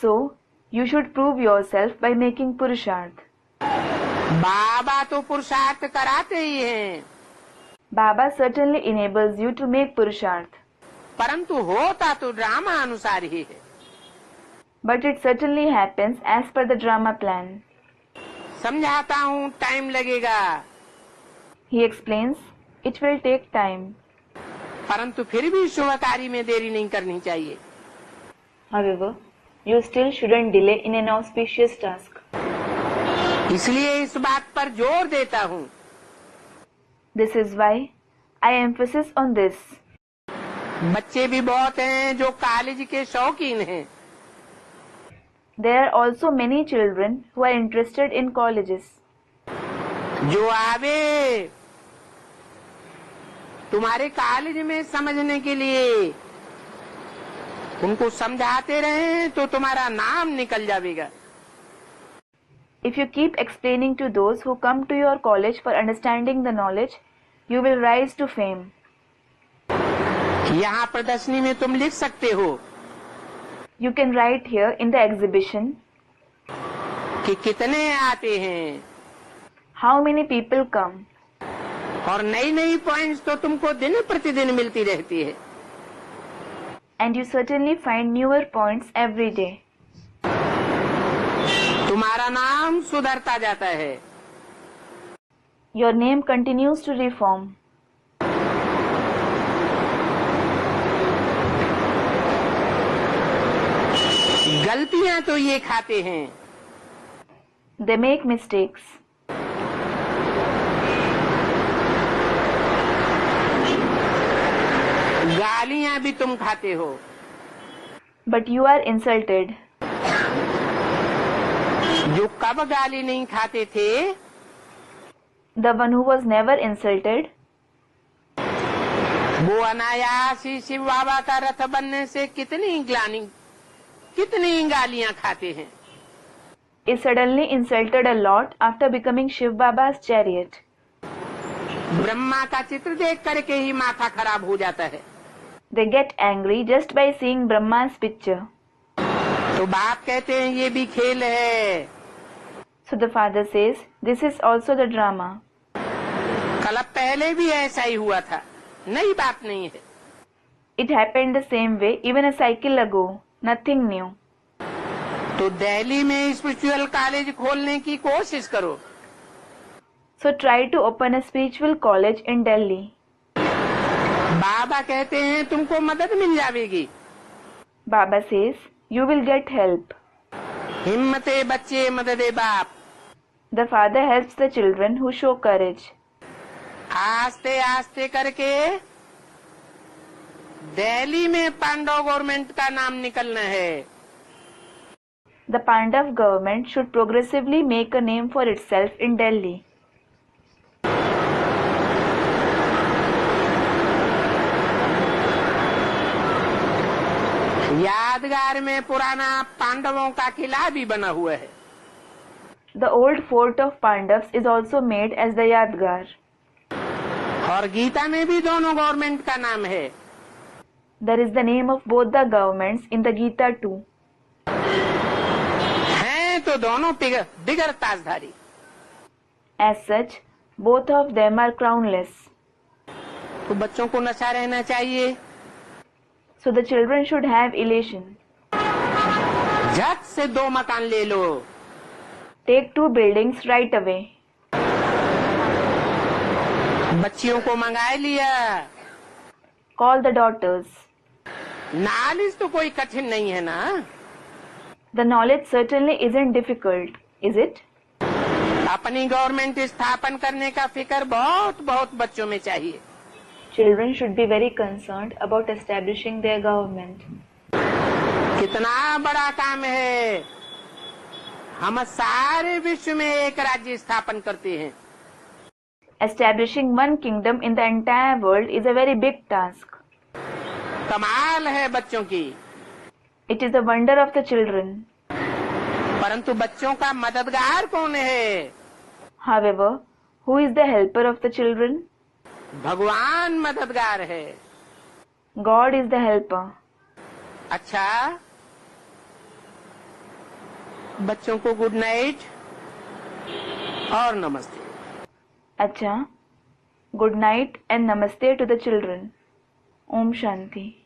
So, you should prove yourself by making Purusharth. बाबा तो पुरुषार्थ कराते ही हैं। Baba certainly enables you to make Purusharth, परंतु होता तो ड्रामा अनुसार ही है। but it certainly happens as per the drama plan. समझाता हूँ, टाइम लगेगा, He explains, it will take time. परंतु फिर भी शुभ कार्य में देरी नहीं करनी चाहिए। However, you still shouldn't delay in an auspicious task. इसलिए इस बात पर जोर देता हूँ। This is why I emphasize on this. बच्चे भी बहुत हैं जो कॉलेज के शौकीन हैं। There are also many children who are interested in colleges. जो आवे तुम्हारे कॉलेज में समझने के लिए, उनको समझाते रहें तो तुम्हारा नाम निकल जाएगा। If you keep explaining to those who come to your college for understanding the knowledge, you will rise to fame. यहाँ प्रदर्शनी में तुम लिख सकते हो You can write here in the exhibition कि कितने आते हैं, how many people come, और नई नई पॉइंट्स तो तुमको दिन प्रतिदिन मिलती रहती है। and you certainly find newer points every day. तुम्हारा नाम सुधरता जाता है। Your name continues to reform. गलतियां तो ये खाते हैं, They make mistakes. गालियां भी तुम खाते हो, But you are insulted. जो कब गाली नहीं खाते थे, The one who was never insulted, वो अनायास ही शिव बाबा का रथ बनने से कितनी गालियां खाते हैं। is suddenly insulted a lot after becoming Shiv Baba's chariot. Brahma का चित्र देख करके ही माथा खराब हो जाता है। They get angry just by seeing Brahma's picture. तो बाप कहते हैं ये भी खेल है। So the father says, this is also the drama. कल पहले भी ऐसा ही हुआ था, नई बात नहीं है। It happened the same way even a cycle ago. Nothing new. तो दिल्ली में स्पिरिचुअल कॉलेज खोलने की कोशिश करो। So try to open a spiritual college in Delhi. बाबा कहते हैं तुमको मदद मिल जाएगी। Baba says, you will get help. हिम्मते बच्चे मददे बाप। The father helps the children who show courage. आस्ते आस्ते करके दिल्ली में पांडव गवर्नमेंट का नाम निकलना है। The Pandav government should progressively make a name for itself in Delhi. यादगार में पुराना पांडवों का किला भी बना हुआ है। The old fort of Pandavas is also made as the Yadgar. और गीता में भी दोनों गवर्नमेंट का नाम है। There is the name of both the governments in the Gita too. हैं तो दोनों बिगर ताजधारी। As such, both of them are crownless. तो बच्चों को नशा रहना चाहिए। So the children should have elation. झट से 2 मकान ले लो। Take 2 buildings right away. बच्चियों को मंगा लिया। Call the daughters. नॉलेज तो कोई कठिन नहीं है ना। The knowledge certainly isn't difficult, is it? अपनी गवर्नमेंट स्थापन करने का फिक्र बहुत बहुत बच्चों में चाहिए। Children should be very concerned about establishing their government. कितना बड़ा काम है। हम सारे विश्व में एक राज्य स्थापन करते हैं। Establishing one kingdom in the entire world is a very big task. कमाल है बच्चों की। It is the wonder of the children. परंतु बच्चों का मददगार कौन है? However, who is the helper of the children? भगवान मददगार है। God is the helper. अच्छा, बच्चों को गुड नाइट और नमस्ते। Acha, Good night and namaste to the children. Om Shanti.